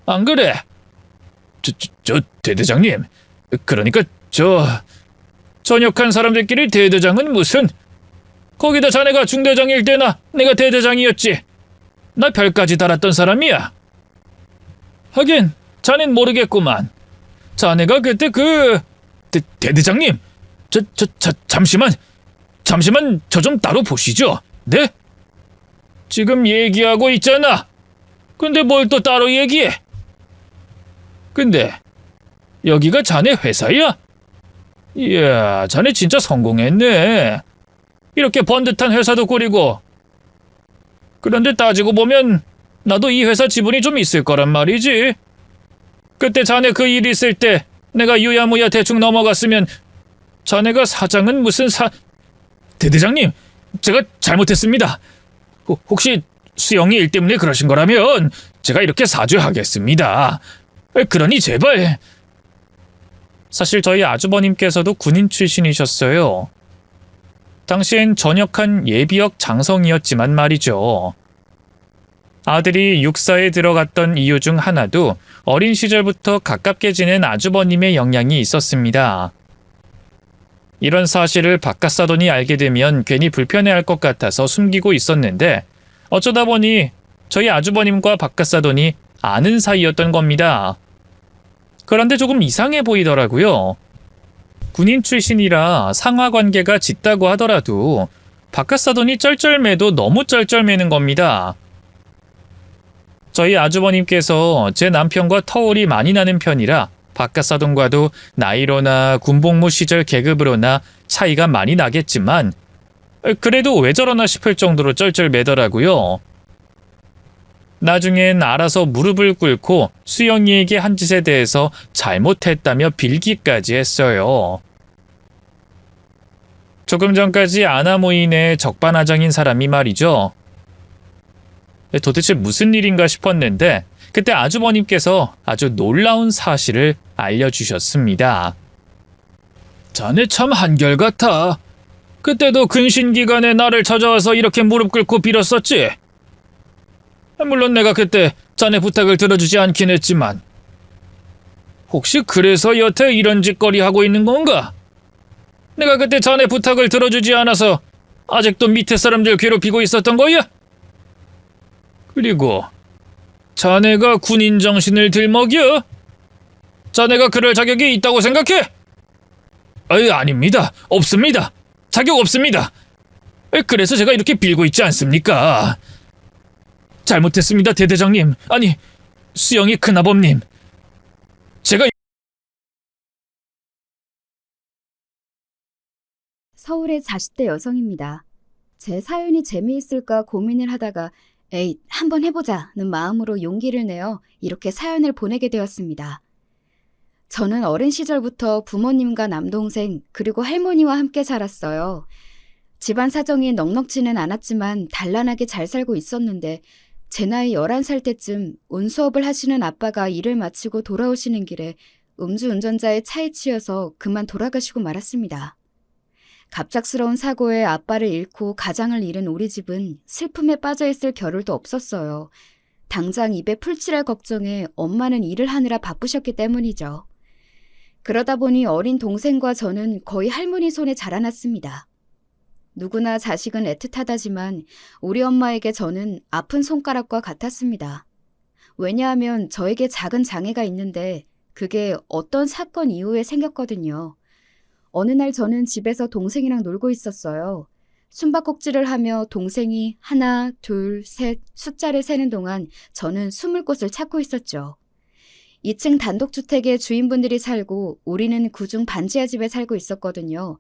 안 그래? 저 대대장님. 그러니까 전역한 사람들끼리 대대장은 무슨... 거기다 자네가 중대장일 때나 내가 대대장이었지. 나 별까지 달았던 사람이야. 하긴 자넨 모르겠구만. 자네가 그때 대대장님. 잠시만 저 좀 따로 보시죠. 네? 지금 얘기하고 있잖아. 근데 뭘 또 따로 얘기해? 근데 여기가 자네 회사야? 이야, 자네 진짜 성공했네. 이렇게 번듯한 회사도 꾸리고. 그런데 따지고 보면 나도 이 회사 지분이 좀 있을 거란 말이지. 그때 자네 그 일 있을 때 내가 유야무야 대충 넘어갔으면 자네가 사장은 무슨 대대장님, 제가 잘못했습니다. 혹시 수영이 일 때문에 그러신 거라면 제가 이렇게 사죄하겠습니다. 그러니 제발. 사실 저희 아주버님께서도 군인 출신이셨어요. 당시엔 전역한 예비역 장성이었지만 말이죠. 아들이 육사에 들어갔던 이유 중 하나도 어린 시절부터 가깝게 지낸 아주버님의 영향이 있었습니다. 이런 사실을 바깥사돈이 알게 되면 괜히 불편해할 것 같아서 숨기고 있었는데 어쩌다 보니 저희 아주버님과 바깥사돈이 아는 사이였던 겁니다. 그런데 조금 이상해 보이더라고요. 군인 출신이라 상하관계가 짙다고 하더라도 바깥사돈이 쩔쩔매도 너무 쩔쩔매는 겁니다. 저희 아주버님께서 제 남편과 터울이 많이 나는 편이라 바깥사돈과도 나이로나 군복무 시절 계급으로나 차이가 많이 나겠지만 그래도 왜 저러나 싶을 정도로 쩔쩔매더라고요. 나중엔 알아서 무릎을 꿇고 수영이에게 한 짓에 대해서 잘못했다며 빌기까지 했어요. 조금 전까지 아나모인의 적반하장인 사람이 말이죠. 도대체 무슨 일인가 싶었는데 그때 아주버님께서 아주 놀라운 사실을 알려주셨습니다. 자네 참 한결같아. 그때도 근신기간에 나를 찾아와서 이렇게 무릎 꿇고 빌었었지. 물론 내가 그때 자네 부탁을 들어주지 않긴 했지만 혹시 그래서 여태 이런 짓거리 하고 있는 건가? 내가 그때 자네 부탁을 들어주지 않아서 아직도 밑에 사람들 괴롭히고 있었던 거야? 그리고 자네가 군인 정신을 들먹여? 자네가 그럴 자격이 있다고 생각해? 아닙니다. 없습니다. 자격 없습니다. 그래서 제가 이렇게 빌고 있지 않습니까? 잘못했습니다, 대대장님. 아니, 수영이 큰아범님. 제가 서울의 40대 여성입니다. 제 사연이 재미있을까 고민을 하다가 에이, 한번 해보자는 마음으로 용기를 내어 이렇게 사연을 보내게 되었습니다. 저는 어린 시절부터 부모님과 남동생 그리고 할머니와 함께 살았어요. 집안 사정이 넉넉지는 않았지만 단란하게 잘 살고 있었는데 제 나이 11살 때쯤 운수업을 하시는 아빠가 일을 마치고 돌아오시는 길에 음주운전자의 차에 치여서 그만 돌아가시고 말았습니다. 갑작스러운 사고에 아빠를 잃고 가장을 잃은 우리 집은 슬픔에 빠져있을 겨를도 없었어요. 당장 입에 풀칠할 걱정에 엄마는 일을 하느라 바쁘셨기 때문이죠. 그러다 보니 어린 동생과 저는 거의 할머니 손에 자라났습니다. 누구나 자식은 애틋하다지만 우리 엄마에게 저는 아픈 손가락과 같았습니다. 왜냐하면 저에게 작은 장애가 있는데 그게 어떤 사건 이후에 생겼거든요. 어느 날 저는 집에서 동생이랑 놀고 있었어요. 숨바꼭질을 하며 동생이 하나, 둘, 셋 숫자를 세는 동안 저는 숨을 곳을 찾고 있었죠. 2층 단독주택에 주인분들이 살고 우리는 그중 반지하 집에 살고 있었거든요.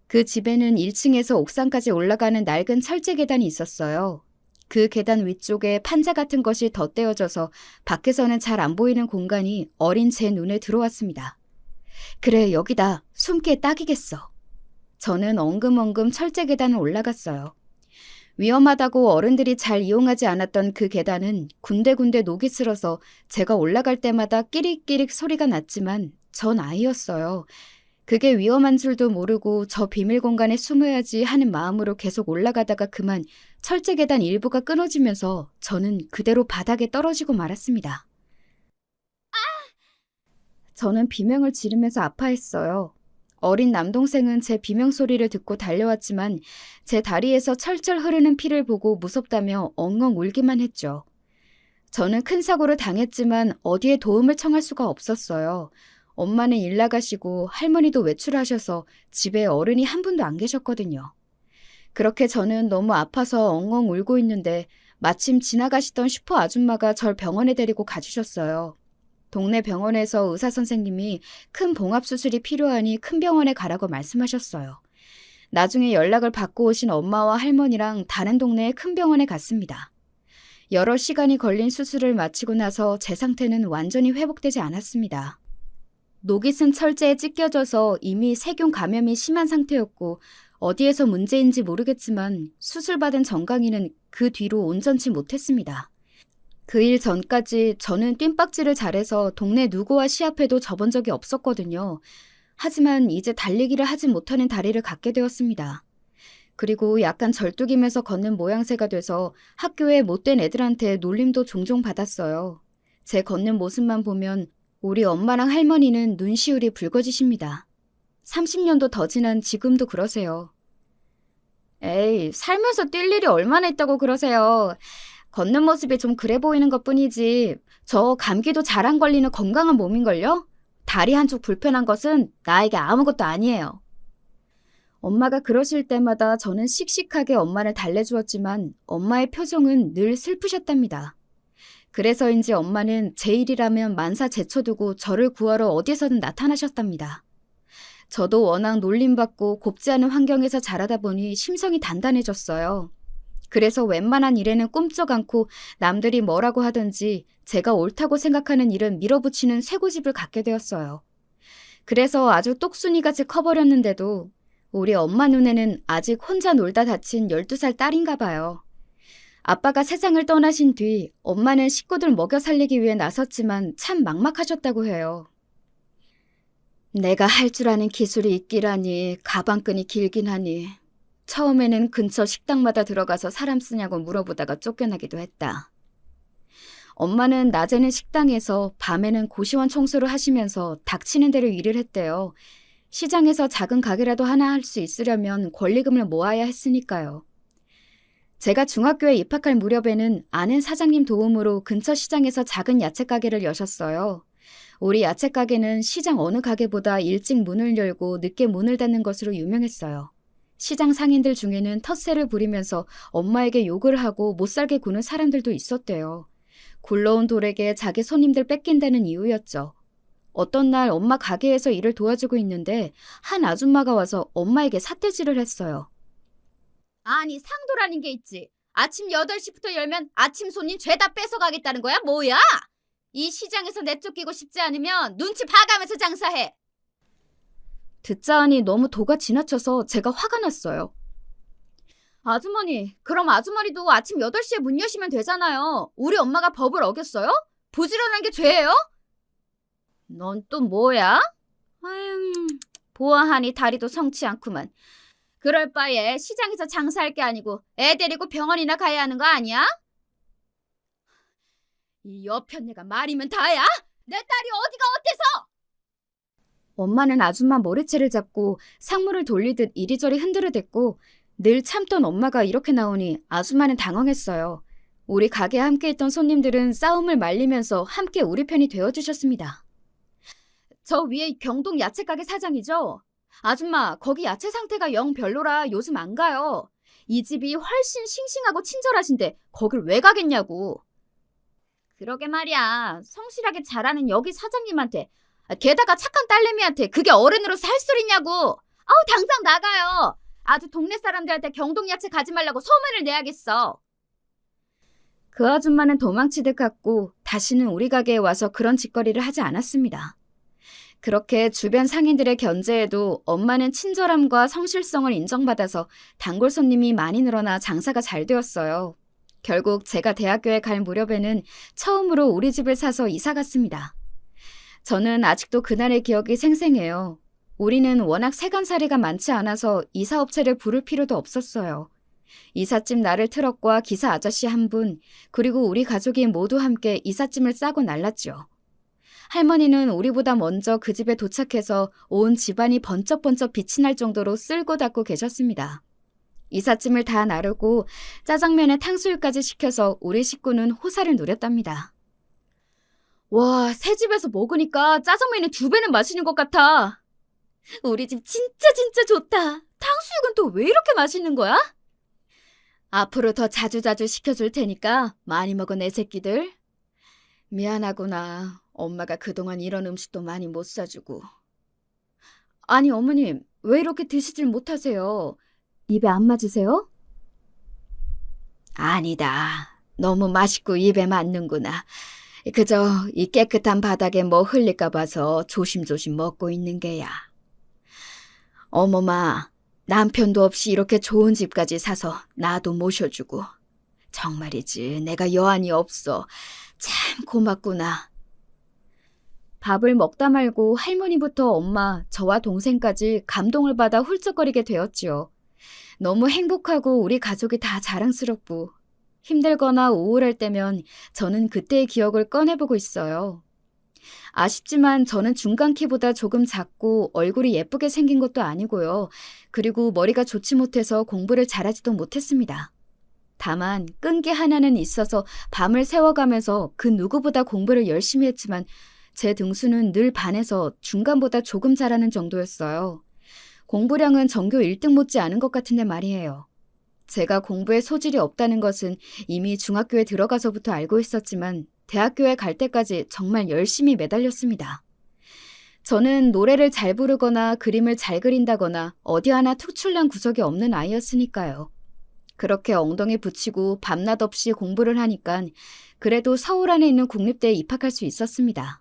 그 집에는 1층에서 옥상까지 올라가는 낡은 철제 계단이 있었어요. 그 계단 위쪽에 판자 같은 것이 덧대어져서 밖에서는 잘 안 보이는 공간이 어린 제 눈에 들어왔습니다. 그래, 여기다. 숨기에 딱이겠어. 저는 엉금엉금 철제 계단을 올라갔어요. 위험하다고 어른들이 잘 이용하지 않았던 그 계단은 군데군데 녹이 슬어서 제가 올라갈 때마다 끼릭끼릭 소리가 났지만 전 아이였어요. 그게 위험한 줄도 모르고 저 비밀 공간에 숨어야지 하는 마음으로 계속 올라가다가 그만 철제 계단 일부가 끊어지면서 저는 그대로 바닥에 떨어지고 말았습니다. 저는 비명을 지르면서 아파했어요. 어린 남동생은 제 비명 소리를 듣고 달려왔지만 제 다리에서 철철 흐르는 피를 보고 무섭다며 엉엉 울기만 했죠. 저는 큰 사고를 당했지만 어디에 도움을 청할 수가 없었어요. 엄마는 일 나가시고 할머니도 외출하셔서 집에 어른이 한 분도 안 계셨거든요. 그렇게 저는 너무 아파서 엉엉 울고 있는데 마침 지나가시던 슈퍼 아줌마가 절 병원에 데리고 가주셨어요. 동네 병원에서 의사 선생님이 큰 봉합 수술이 필요하니 큰 병원에 가라고 말씀하셨어요. 나중에 연락을 받고 오신 엄마와 할머니랑 다른 동네의 큰 병원에 갔습니다. 여러 시간이 걸린 수술을 마치고 나서 제 상태는 완전히 회복되지 않았습니다. 녹이 쓴 철제에 찢겨져서 이미 세균 감염이 심한 상태였고 어디에서 문제인지 모르겠지만 수술받은 정강이는 그 뒤로 온전치 못했습니다. 그 일 전까지 저는 뜀박질을 잘해서 동네 누구와 시합해도 져본 적이 없었거든요. 하지만 이제 달리기를 하지 못하는 다리를 갖게 되었습니다. 그리고 약간 절뚝이면서 걷는 모양새가 돼서 학교에 못된 애들한테 놀림도 종종 받았어요. 제 걷는 모습만 보면 우리 엄마랑 할머니는 눈시울이 붉어지십니다. 30년도 더 지난 지금도 그러세요. 에이, 살면서 뛸 일이 얼마나 있다고 그러세요. 걷는 모습이 좀 그래 보이는 것뿐이지 저 감기도 잘 안 걸리는 건강한 몸인걸요? 다리 한쪽 불편한 것은 나에게 아무것도 아니에요. 엄마가 그러실 때마다 저는 씩씩하게 엄마를 달래주었지만 엄마의 표정은 늘 슬프셨답니다. 그래서인지 엄마는 제 일이라면 만사 제쳐두고 저를 구하러 어디서든 나타나셨답니다. 저도 워낙 놀림받고 곱지 않은 환경에서 자라다 보니 심성이 단단해졌어요. 그래서 웬만한 일에는 꿈쩍 않고 남들이 뭐라고 하든지 제가 옳다고 생각하는 일은 밀어붙이는 쇠고집을 갖게 되었어요. 그래서 아주 똑순이같이 커버렸는데도 우리 엄마 눈에는 아직 혼자 놀다 다친 12살 딸인가 봐요. 아빠가 세상을 떠나신 뒤 엄마는 식구들 먹여 살리기 위해 나섰지만 참 막막하셨다고 해요. 내가 할 줄 아는 기술이 있기라니 가방끈이 길긴 하니 처음에는 근처 식당마다 들어가서 사람 쓰냐고 물어보다가 쫓겨나기도 했다. 엄마는 낮에는 식당에서 밤에는 고시원 청소를 하시면서 닥치는 대로 일을 했대요. 시장에서 작은 가게라도 하나 할 수 있으려면 권리금을 모아야 했으니까요. 제가 중학교에 입학할 무렵에는 아는 사장님 도움으로 근처 시장에서 작은 야채 가게를 여셨어요. 우리 야채 가게는 시장 어느 가게보다 일찍 문을 열고 늦게 문을 닫는 것으로 유명했어요. 시장 상인들 중에는 텃세를 부리면서 엄마에게 욕을 하고 못살게 구는 사람들도 있었대요. 굴러온 돌에게 자기 손님들 뺏긴다는 이유였죠. 어떤 날 엄마 가게에서 일을 도와주고 있는데 한 아줌마가 와서 엄마에게 삿대질을 했어요. 아니, 상도라는 게 있지. 아침 8시부터 열면 아침 손님 죄다 뺏어가겠다는 거야? 뭐야? 이 시장에서 내쫓기고 싶지 않으면 눈치 봐가면서 장사해. 듣자 하니 너무 도가 지나쳐서 제가 화가 났어요. 아주머니, 그럼 아주머니도 아침 8시에 문 여시면 되잖아요. 우리 엄마가 법을 어겼어요? 부지런한 게 죄예요? 넌 또 뭐야? 아유, 보아하니 다리도 성치 않구만. 그럴 바에 시장에서 장사할 게 아니고 애 데리고 병원이나 가야 하는 거 아니야? 이 여편네가 말이면 다야? 내 딸이 어디가 어때서? 엄마는 아줌마 머리채를 잡고 상무를 돌리듯 이리저리 흔들어댔고 늘 참던 엄마가 이렇게 나오니 아줌마는 당황했어요. 우리 가게에 함께 있던 손님들은 싸움을 말리면서 함께 우리 편이 되어주셨습니다. 저 위에 경동 야채가게 사장이죠? 아줌마, 거기 야채 상태가 영 별로라 요즘 안 가요. 이 집이 훨씬 싱싱하고 친절하신데 거길 왜 가겠냐고. 그러게 말이야. 성실하게 잘하는 여기 사장님한테, 게다가 착한 딸내미한테 그게 어른으로서 할 소리냐고. 아우, 당장 나가요. 아주 동네 사람들한테 경동 야채 가지 말라고 소문을 내야겠어. 그 아줌마는 도망치듯 갔고 다시는 우리 가게에 와서 그런 짓거리를 하지 않았습니다. 그렇게 주변 상인들의 견제에도 엄마는 친절함과 성실성을 인정받아서 단골 손님이 많이 늘어나 장사가 잘 되었어요. 결국 제가 대학교에 갈 무렵에는 처음으로 우리 집을 사서 이사 갔습니다. 저는 아직도 그날의 기억이 생생해요. 우리는 워낙 세간살이가 많지 않아서 이사업체를 부를 필요도 없었어요. 이삿짐 나를 트럭과 기사 아저씨 한 분, 그리고 우리 가족이 모두 함께 이삿짐을 싸고 날랐죠. 할머니는 우리보다 먼저 그 집에 도착해서 온 집안이 번쩍번쩍 빛이 날 정도로 쓸고 닦고 계셨습니다. 이삿짐을 다 나르고 짜장면에 탕수육까지 시켜서 우리 식구는 호사를 누렸답니다. 와, 새 집에서 먹으니까 짜장면이 2배는 맛있는 것 같아. 우리 집 진짜 좋다. 탕수육은 또 왜 이렇게 맛있는 거야? 앞으로 더 자주자주 시켜줄 테니까 많이 먹어 내 새끼들. 미안하구나. 엄마가 그동안 이런 음식도 많이 못 사주고. 아니 어머님, 왜 이렇게 드시질 못하세요? 입에 안 맞으세요? 아니다. 너무 맛있고 입에 맞는구나. 그저 이 깨끗한 바닥에 뭐 흘릴까 봐서 조심조심 먹고 있는 게야. 어머마, 남편도 없이 이렇게 좋은 집까지 사서 나도 모셔주고. 정말이지 내가 여한이 없어. 참 고맙구나. 밥을 먹다 말고 할머니부터 엄마, 저와 동생까지 감동을 받아 훌쩍거리게 되었지요. 너무 행복하고 우리 가족이 다 자랑스럽고 힘들거나 우울할 때면 저는 그때의 기억을 꺼내보고 있어요. 아쉽지만 저는 중간 키보다 조금 작고 얼굴이 예쁘게 생긴 것도 아니고요. 그리고 머리가 좋지 못해서 공부를 잘하지도 못했습니다. 다만 끈기 하나는 있어서 밤을 새워가면서 그 누구보다 공부를 열심히 했지만 제 등수는 늘 반에서 중간보다 조금 잘하는 정도였어요. 공부량은 전교 1등 못지 않은 것 같은데 말이에요. 제가 공부에 소질이 없다는 것은 이미 중학교에 들어가서부터 알고 있었지만 대학교에 갈 때까지 정말 열심히 매달렸습니다. 저는 노래를 잘 부르거나 그림을 잘 그린다거나 어디 하나 특출난 구석이 없는 아이였으니까요. 그렇게 엉덩이 붙이고 밤낮 없이 공부를 하니까 그래도 서울 안에 있는 국립대에 입학할 수 있었습니다.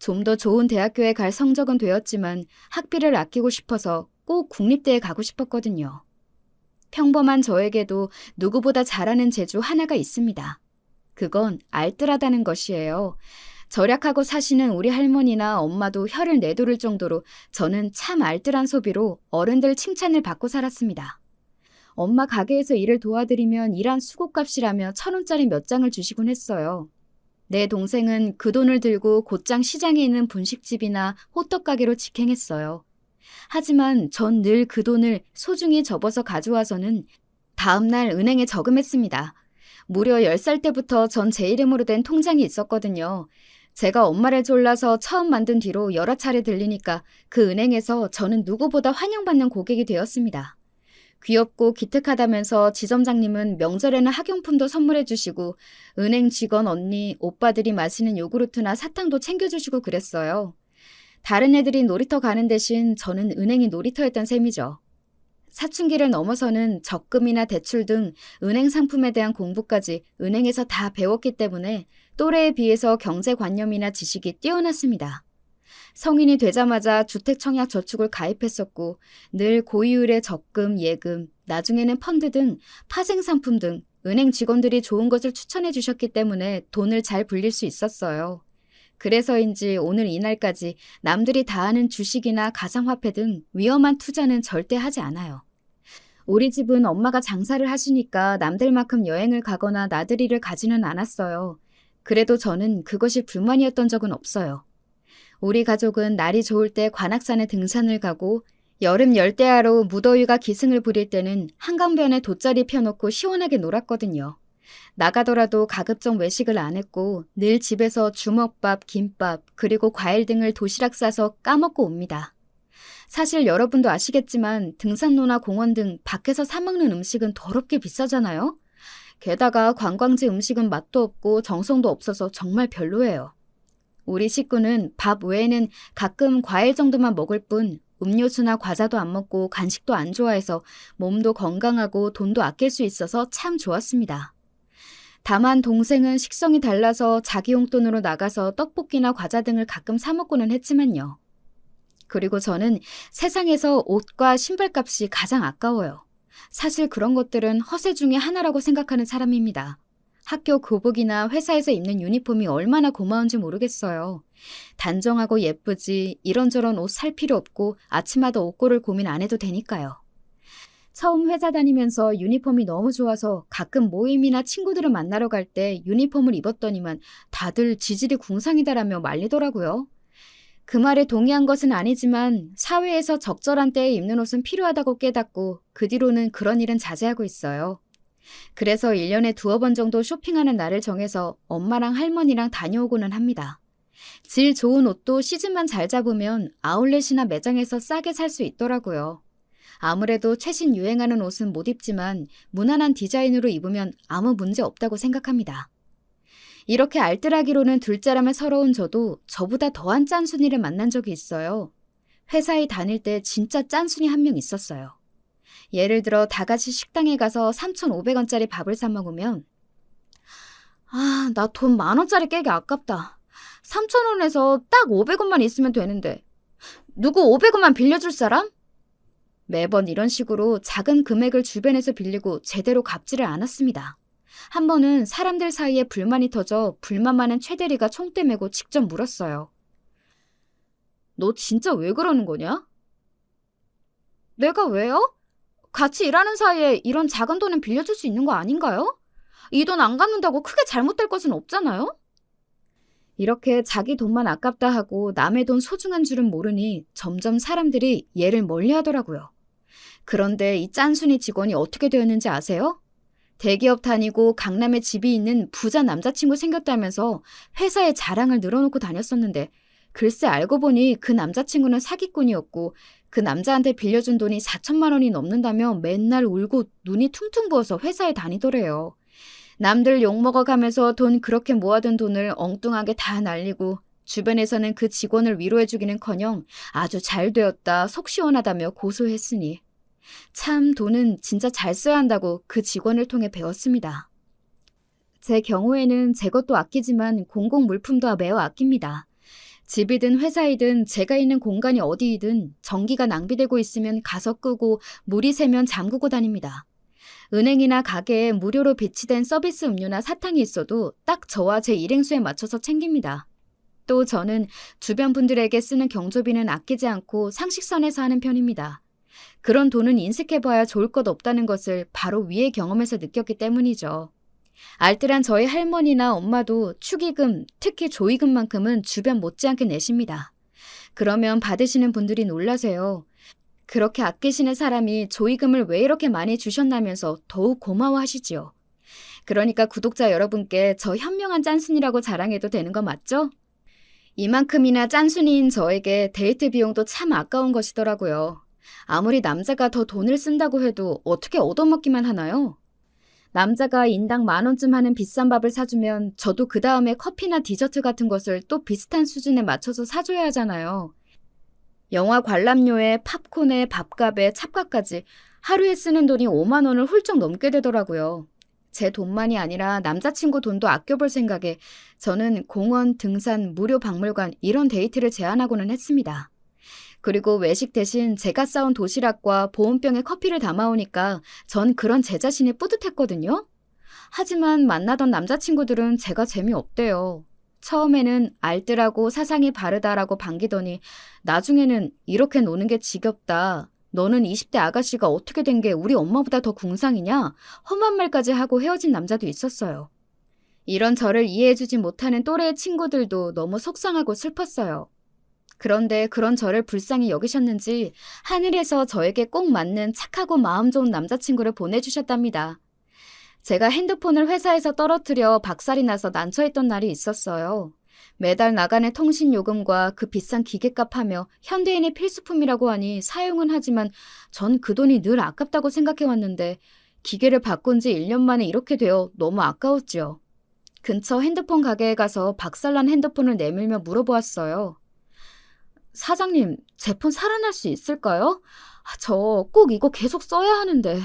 좀 더 좋은 대학교에 갈 성적은 되었지만 학비를 아끼고 싶어서 꼭 국립대에 가고 싶었거든요. 평범한 저에게도 누구보다 잘하는 재주 하나가 있습니다. 그건 알뜰하다는 것이에요. 절약하고 사시는 우리 할머니나 엄마도 혀를 내두를 정도로 저는 참 알뜰한 소비로 어른들 칭찬을 받고 살았습니다. 엄마 가게에서 일을 도와드리면 일한 수고값이라며 1,000원짜리 몇 장을 주시곤 했어요. 내 동생은 그 돈을 들고 곧장 시장에 있는 분식집이나 호떡 가게로 직행했어요. 하지만 전 늘 그 돈을 소중히 접어서 가져와서는 다음날 은행에 저금했습니다. 무려 10살 때부터 전 제 이름으로 된 통장이 있었거든요. 제가 엄마를 졸라서 처음 만든 뒤로 여러 차례 들리니까 그 은행에서 저는 누구보다 환영받는 고객이 되었습니다. 귀엽고 기특하다면서 지점장님은 명절에는 학용품도 선물해 주시고 은행 직원 언니, 오빠들이 마시는 요구르트나 사탕도 챙겨주시고 그랬어요. 다른 애들이 놀이터 가는 대신 저는 은행이 놀이터였던 셈이죠. 사춘기를 넘어서는 적금이나 대출 등 은행 상품에 대한 공부까지 은행에서 다 배웠기 때문에 또래에 비해서 경제관념이나 지식이 뛰어났습니다. 성인이 되자마자 주택청약저축을 가입했었고 늘 고이율의 적금, 예금, 나중에는 펀드 등 파생상품 등 은행 직원들이 좋은 것을 추천해 주셨기 때문에 돈을 잘 불릴 수 있었어요. 그래서인지 오늘 이날까지 남들이 다 하는 주식이나 가상화폐 등 위험한 투자는 절대 하지 않아요. 우리 집은 엄마가 장사를 하시니까 남들만큼 여행을 가거나 나들이를 가지는 않았어요. 그래도 저는 그것이 불만이었던 적은 없어요. 우리 가족은 날이 좋을 때 관악산에 등산을 가고 여름 열대야로 무더위가 기승을 부릴 때는 한강변에 돗자리 펴놓고 시원하게 놀았거든요. 나가더라도 가급적 외식을 안 했고 늘 집에서 주먹밥, 김밥, 그리고 과일 등을 도시락 싸서 까먹고 옵니다. 사실 여러분도 아시겠지만 등산로나 공원 등 밖에서 사 먹는 음식은 더럽게 비싸잖아요? 게다가 관광지 음식은 맛도 없고 정성도 없어서 정말 별로예요. 우리 식구는 밥 외에는 가끔 과일 정도만 먹을 뿐 음료수나 과자도 안 먹고 간식도 안 좋아해서 몸도 건강하고 돈도 아낄 수 있어서 참 좋았습니다. 다만 동생은 식성이 달라서 자기 용돈으로 나가서 떡볶이나 과자 등을 가끔 사 먹고는 했지만요. 그리고 저는 세상에서 옷과 신발값이 가장 아까워요. 사실 그런 것들은 허세 중에 하나라고 생각하는 사람입니다. 학교 교복이나 회사에서 입는 유니폼이 얼마나 고마운지 모르겠어요. 단정하고 예쁘지 이런저런 옷 살 필요 없고 아침마다 옷 고를 고민 안 해도 되니까요. 처음 회사 다니면서 유니폼이 너무 좋아서 가끔 모임이나 친구들을 만나러 갈 때 유니폼을 입었더니만 다들 지질이 궁상이다라며 말리더라고요. 그 말에 동의한 것은 아니지만 사회에서 적절한 때에 입는 옷은 필요하다고 깨닫고 그 뒤로는 그런 일은 자제하고 있어요. 그래서 1년에 2번 정도 쇼핑하는 날을 정해서 엄마랑 할머니랑 다녀오고는 합니다. 질 좋은 옷도 시즌만 잘 잡으면 아울렛이나 매장에서 싸게 살 수 있더라고요. 아무래도 최신 유행하는 옷은 못 입지만 무난한 디자인으로 입으면 아무 문제 없다고 생각합니다. 이렇게 알뜰하기로는 둘째라며 서러운 저도 저보다 더한 짠순이를 만난 적이 있어요. 회사에 다닐 때 진짜 짠순이 한 명 있었어요. 예를 들어 다 같이 식당에 가서 3,500원짜리 밥을 사 먹으면 나 돈 10,000원짜리 깨기 아깝다. 3,000원에서 딱 500원만 있으면 되는데 누구 500원만 빌려줄 사람? 매번 이런 식으로 작은 금액을 주변에서 빌리고 제대로 갚지를 않았습니다. 한 번은 사람들 사이에 불만이 터져 불만 많은 최대리가 총대 메고 직접 물었어요. 너 진짜 왜 그러는 거냐? 내가 왜요? 같이 일하는 사이에 이런 작은 돈은 빌려줄 수 있는 거 아닌가요? 이 돈 안 갚는다고 크게 잘못될 것은 없잖아요? 이렇게 자기 돈만 아깝다 하고 남의 돈 소중한 줄은 모르니 점점 사람들이 얘를 멀리하더라고요. 그런데 이 짠순이 직원이 어떻게 되었는지 아세요? 대기업 다니고 강남에 집이 있는 부자 남자친구 생겼다면서 회사에 자랑을 늘어놓고 다녔었는데 글쎄 알고 보니 그 남자친구는 사기꾼이었고 그 남자한테 빌려준 돈이 4천만 원이 넘는다며 맨날 울고 눈이 퉁퉁 부어서 회사에 다니더래요. 남들 욕먹어가면서 돈 그렇게 모아둔 돈을 엉뚱하게 다 날리고 주변에서는 그 직원을 위로해주기는커녕 아주 잘 되었다, 속 시원하다며 고소했으니 참 돈은 진짜 잘 써야 한다고 그 직원을 통해 배웠습니다. 제 경우에는 제 것도 아끼지만 공공 물품도 매우 아낍니다. 집이든 회사이든 제가 있는 공간이 어디이든 전기가 낭비되고 있으면 가서 끄고 물이 새면 잠그고 다닙니다. 은행이나 가게에 무료로 비치된 서비스 음료나 사탕이 있어도 딱 저와 제 일행수에 맞춰서 챙깁니다. 또 저는 주변 분들에게 쓰는 경조비는 아끼지 않고 상식선에서 하는 편입니다. 그런 돈은 인색해봐야 좋을 것 없다는 것을 바로 위의 경험에서 느꼈기 때문이죠. 알뜰한 저희 할머니나 엄마도 축의금, 특히 조의금만큼은 주변 못지않게 내십니다. 그러면 받으시는 분들이 놀라세요. 그렇게 아끼시는 사람이 조의금을 왜 이렇게 많이 주셨나면서 더욱 고마워하시지요. 그러니까 구독자 여러분께 저 현명한 짠순이라고 자랑해도 되는 거 맞죠? 이만큼이나 짠순이인 저에게 데이트 비용도 참 아까운 것이더라고요. 아무리 남자가 더 돈을 쓴다고 해도 어떻게 얻어먹기만 하나요? 남자가 인당 10,000원쯤 하는 비싼 밥을 사주면 저도 그 다음에 커피나 디저트 같은 것을 또 비슷한 수준에 맞춰서 사줘야 하잖아요. 영화 관람료에 팝콘에 밥값에 찹값까지 하루에 쓰는 돈이 5만 원을 훌쩍 넘게 되더라고요. 제 돈만이 아니라 남자친구 돈도 아껴볼 생각에 저는 공원, 등산, 무료 박물관 이런 데이트를 제안하고는 했습니다. 그리고 외식 대신 제가 싸온 도시락과 보온병에 커피를 담아오니까 전 그런 제 자신이 뿌듯했거든요. 하지만 만나던 남자친구들은 제가 재미없대요. 처음에는 알뜰하고 사상이 바르다라고 반기더니 나중에는 이렇게 노는 게 지겹다. 너는 20대 아가씨가 어떻게 된 게 우리 엄마보다 더 궁상이냐? 험한 말까지 하고 헤어진 남자도 있었어요. 이런 저를 이해해주지 못하는 또래의 친구들도 너무 속상하고 슬펐어요. 그런데 그런 저를 불쌍히 여기셨는지 하늘에서 저에게 꼭 맞는 착하고 마음 좋은 남자친구를 보내주셨답니다. 제가 핸드폰을 회사에서 떨어뜨려 박살이 나서 난처했던 날이 있었어요. 매달 나가는 통신요금과 그 비싼 기계값 하며 현대인의 필수품이라고 하니 사용은 하지만 전 그 돈이 늘 아깝다고 생각해왔는데 기계를 바꾼 지 1년 만에 이렇게 되어 너무 아까웠지요. 근처 핸드폰 가게에 가서 박살난 핸드폰을 내밀며 물어보았어요. 사장님, 제 폰 살아날 수 있을까요? 저 꼭 이거 계속 써야 하는데.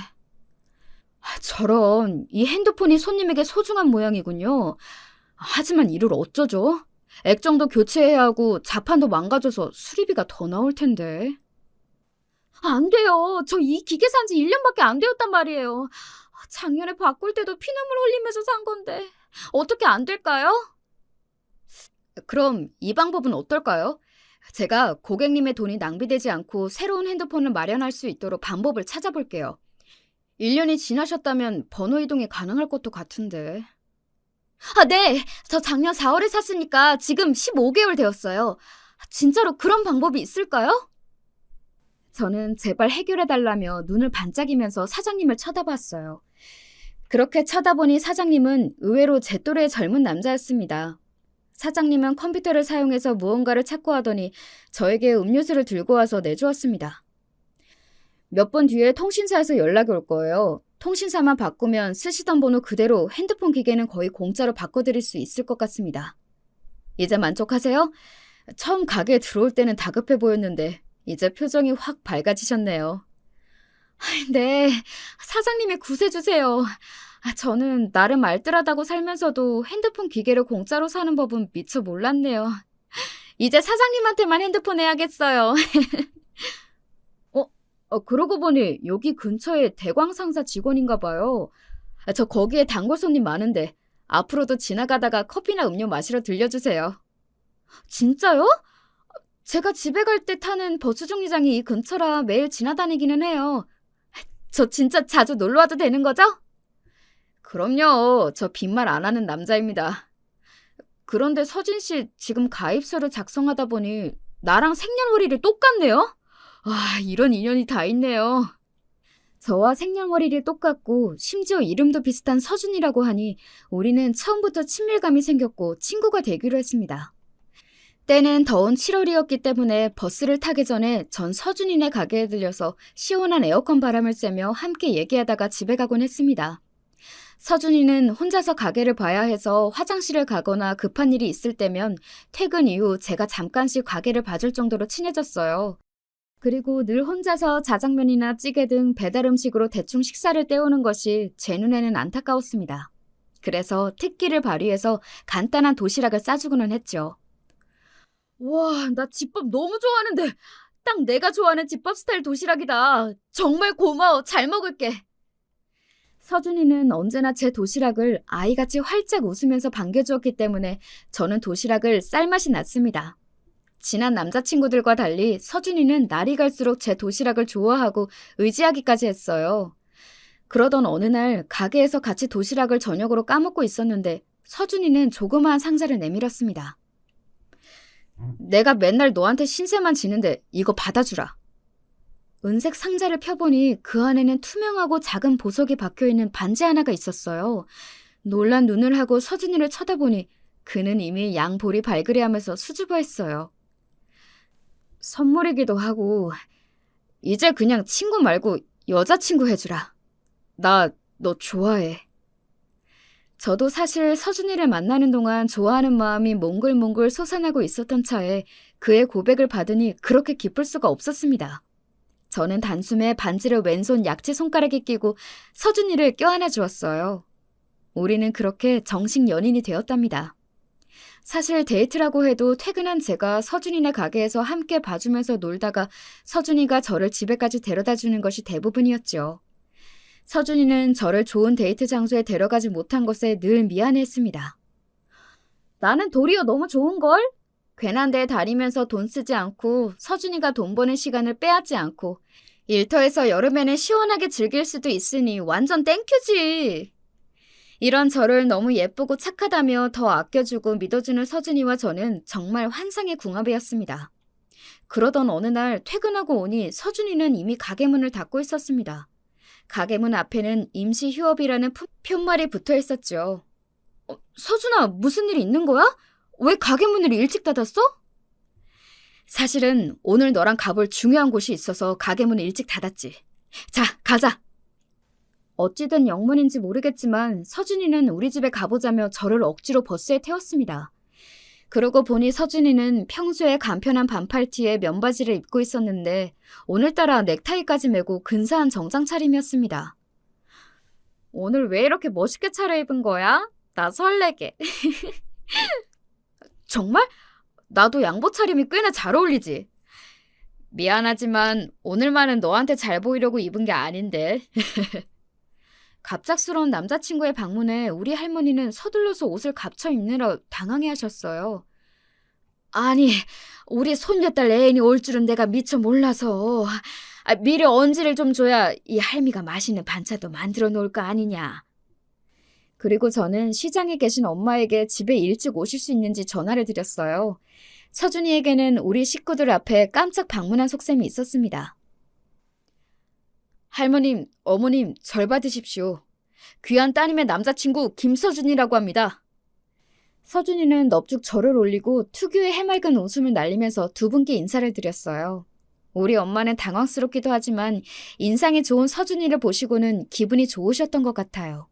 저런, 이 핸드폰이 손님에게 소중한 모양이군요. 하지만 이를 어쩌죠? 액정도 교체해야 하고 자판도 망가져서 수리비가 더 나올 텐데. 안 돼요. 저 이 기계 산 지 1년밖에 안 되었단 말이에요. 작년에 바꿀 때도 피눈물 흘리면서 산 건데 어떻게 안 될까요? 그럼 이 방법은 어떨까요? 제가 고객님의 돈이 낭비되지 않고 새로운 핸드폰을 마련할 수 있도록 방법을 찾아볼게요. 1년이 지나셨다면 번호 이동이 가능할 것도 같은데. 네. 저 작년 4월에 샀으니까 지금 15개월 되었어요. 진짜로 그런 방법이 있을까요? 저는 제발 해결해달라며 눈을 반짝이면서 사장님을 쳐다봤어요. 그렇게 쳐다보니 사장님은 의외로 제 또래의 젊은 남자였습니다. 사장님은 컴퓨터를 사용해서 무언가를 찾고 하더니 저에게 음료수를 들고 와서 내주었습니다. 몇 분 뒤에 통신사에서 연락이 올 거예요. 통신사만 바꾸면 쓰시던 번호 그대로 핸드폰 기계는 거의 공짜로 바꿔드릴 수 있을 것 같습니다. 이제 만족하세요? 처음 가게에 들어올 때는 다급해 보였는데 이제 표정이 확 밝아지셨네요. 네, 사장님이 구세주세요. 저는 나름 알뜰하다고 살면서도 핸드폰 기계를 공짜로 사는 법은 미처 몰랐네요. 이제 사장님한테만 핸드폰 해야겠어요. 그러고 보니 여기 근처에 대광상사 직원인가 봐요. 저 거기에 단골 손님 많은데 앞으로도 지나가다가 커피나 음료 마시러 들려주세요. 진짜요? 제가 집에 갈 때 타는 버스 정류장이 이 근처라 매일 지나다니기는 해요. 저 진짜 자주 놀러 와도 되는 거죠? 그럼요. 저 빈말 안 하는 남자입니다. 그런데 서진 씨 지금 가입서를 작성하다 보니 나랑 생년월일이 똑같네요? 이런 인연이 다 있네요. 저와 생년월일이 똑같고 심지어 이름도 비슷한 서준이라고 하니 우리는 처음부터 친밀감이 생겼고 친구가 되기로 했습니다. 때는 더운 7월이었기 때문에 버스를 타기 전에 전 서준이네 가게에 들려서 시원한 에어컨 바람을 쐬며 함께 얘기하다가 집에 가곤 했습니다. 서준이는 혼자서 가게를 봐야 해서 화장실을 가거나 급한 일이 있을 때면 퇴근 이후 제가 잠깐씩 가게를 봐줄 정도로 친해졌어요. 그리고 늘 혼자서 자장면이나 찌개 등 배달 음식으로 대충 식사를 때우는 것이 제 눈에는 안타까웠습니다. 그래서 특기를 발휘해서 간단한 도시락을 싸주고는 했죠. 와, 나 집밥 너무 좋아하는데 딱 내가 좋아하는 집밥 스타일 도시락이다. 정말 고마워. 잘 먹을게. 서준이는 언제나 제 도시락을 아이같이 활짝 웃으면서 반겨주었기 때문에 저는 도시락을 쌀맛이 났습니다. 친한 남자친구들과 달리 서준이는 날이 갈수록 제 도시락을 좋아하고 의지하기까지 했어요. 그러던 어느 날 가게에서 같이 도시락을 저녁으로 까먹고 있었는데 서준이는 조그마한 상자를 내밀었습니다. 내가 맨날 너한테 신세만 지는데 이거 받아주라. 은색 상자를 펴보니 그 안에는 투명하고 작은 보석이 박혀있는 반지 하나가 있었어요. 놀란 눈을 하고 서준이를 쳐다보니 그는 이미 양볼이 발그레하면서 수줍어했어요. 선물이기도 하고 이제 그냥 친구 말고 여자친구 해주라. 나 너 좋아해. 저도 사실 서준이를 만나는 동안 좋아하는 마음이 몽글몽글 솟아나고 있었던 차에 그의 고백을 받으니 그렇게 기쁠 수가 없었습니다. 저는 단숨에 반지를 왼손 약지 손가락에 끼고 서준이를 껴안아 주었어요. 우리는 그렇게 정식 연인이 되었답니다. 사실 데이트라고 해도 퇴근한 제가 서준이네 가게에서 함께 봐주면서 놀다가 서준이가 저를 집에까지 데려다 주는 것이 대부분이었죠. 서준이는 저를 좋은 데이트 장소에 데려가지 못한 것에 늘 미안해했습니다. 나는 도리어 너무 좋은걸? 괜한 데에 다니면서 돈 쓰지 않고 서준이가 돈 버는 시간을 빼앗지 않고 일터에서 여름에는 시원하게 즐길 수도 있으니 완전 땡큐지. 이런 저를 너무 예쁘고 착하다며 더 아껴주고 믿어주는 서준이와 저는 정말 환상의 궁합이었습니다. 그러던 어느 날 퇴근하고 오니 서준이는 이미 가게 문을 닫고 있었습니다. 가게 문 앞에는 임시 휴업이라는 푯말이 붙어 있었죠. 서준아, 무슨 일이 있는 거야? 왜 가게 문을 일찍 닫았어? 사실은 오늘 너랑 가볼 중요한 곳이 있어서 가게 문을 일찍 닫았지. 자, 가자. 어찌된 영문인지 모르겠지만 서준이는 우리 집에 가보자며 저를 억지로 버스에 태웠습니다. 그러고 보니 서준이는 평소에 간편한 반팔티에 면바지를 입고 있었는데 오늘따라 넥타이까지 메고 근사한 정장 차림이었습니다. 오늘 왜 이렇게 멋있게 차려입은 거야? 나 설레게. 정말? 나도 양복 차림이 꽤나 잘 어울리지. 미안하지만 오늘만은 너한테 잘 보이려고 입은 게 아닌데. 갑작스러운 남자친구의 방문에 우리 할머니는 서둘러서 옷을 갖춰 입느라 당황해하셨어요. 아니, 우리 손녀딸 애인이 올 줄은 내가 미처 몰라서. 미리 언지를 좀 줘야 이 할미가 맛있는 반찬도 만들어 놓을 거 아니냐. 그리고 저는 시장에 계신 엄마에게 집에 일찍 오실 수 있는지 전화를 드렸어요. 서준이에게는 우리 식구들 앞에 깜짝 방문한 속셈이 있었습니다. 할머님, 어머님, 절 받으십시오. 귀한 따님의 남자친구 김서준이라고 합니다. 서준이는 넙죽 절을 올리고 특유의 해맑은 웃음을 날리면서 두 분께 인사를 드렸어요. 우리 엄마는 당황스럽기도 하지만 인상이 좋은 서준이를 보시고는 기분이 좋으셨던 것 같아요.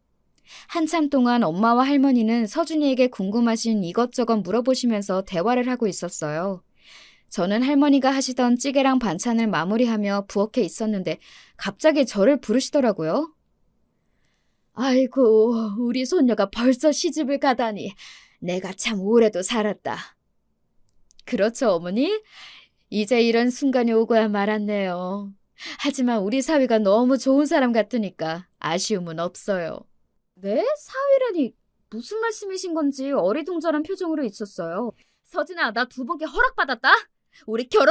한참 동안 엄마와 할머니는 서준이에게 궁금하신 이것저것 물어보시면서 대화를 하고 있었어요. 저는 할머니가 하시던 찌개랑 반찬을 마무리하며 부엌에 있었는데 갑자기 저를 부르시더라고요. 아이고, 우리 손녀가 벌써 시집을 가다니 내가 참 오래도 살았다. 그렇죠, 어머니? 이제 이런 순간이 오고야 말았네요. 하지만 우리 사위가 너무 좋은 사람 같으니까 아쉬움은 없어요. 네? 사위라니 무슨 말씀이신 건지 어리둥절한 표정으로 있었어요. 서진아, 나 두 분께 허락받았다? 우리 결혼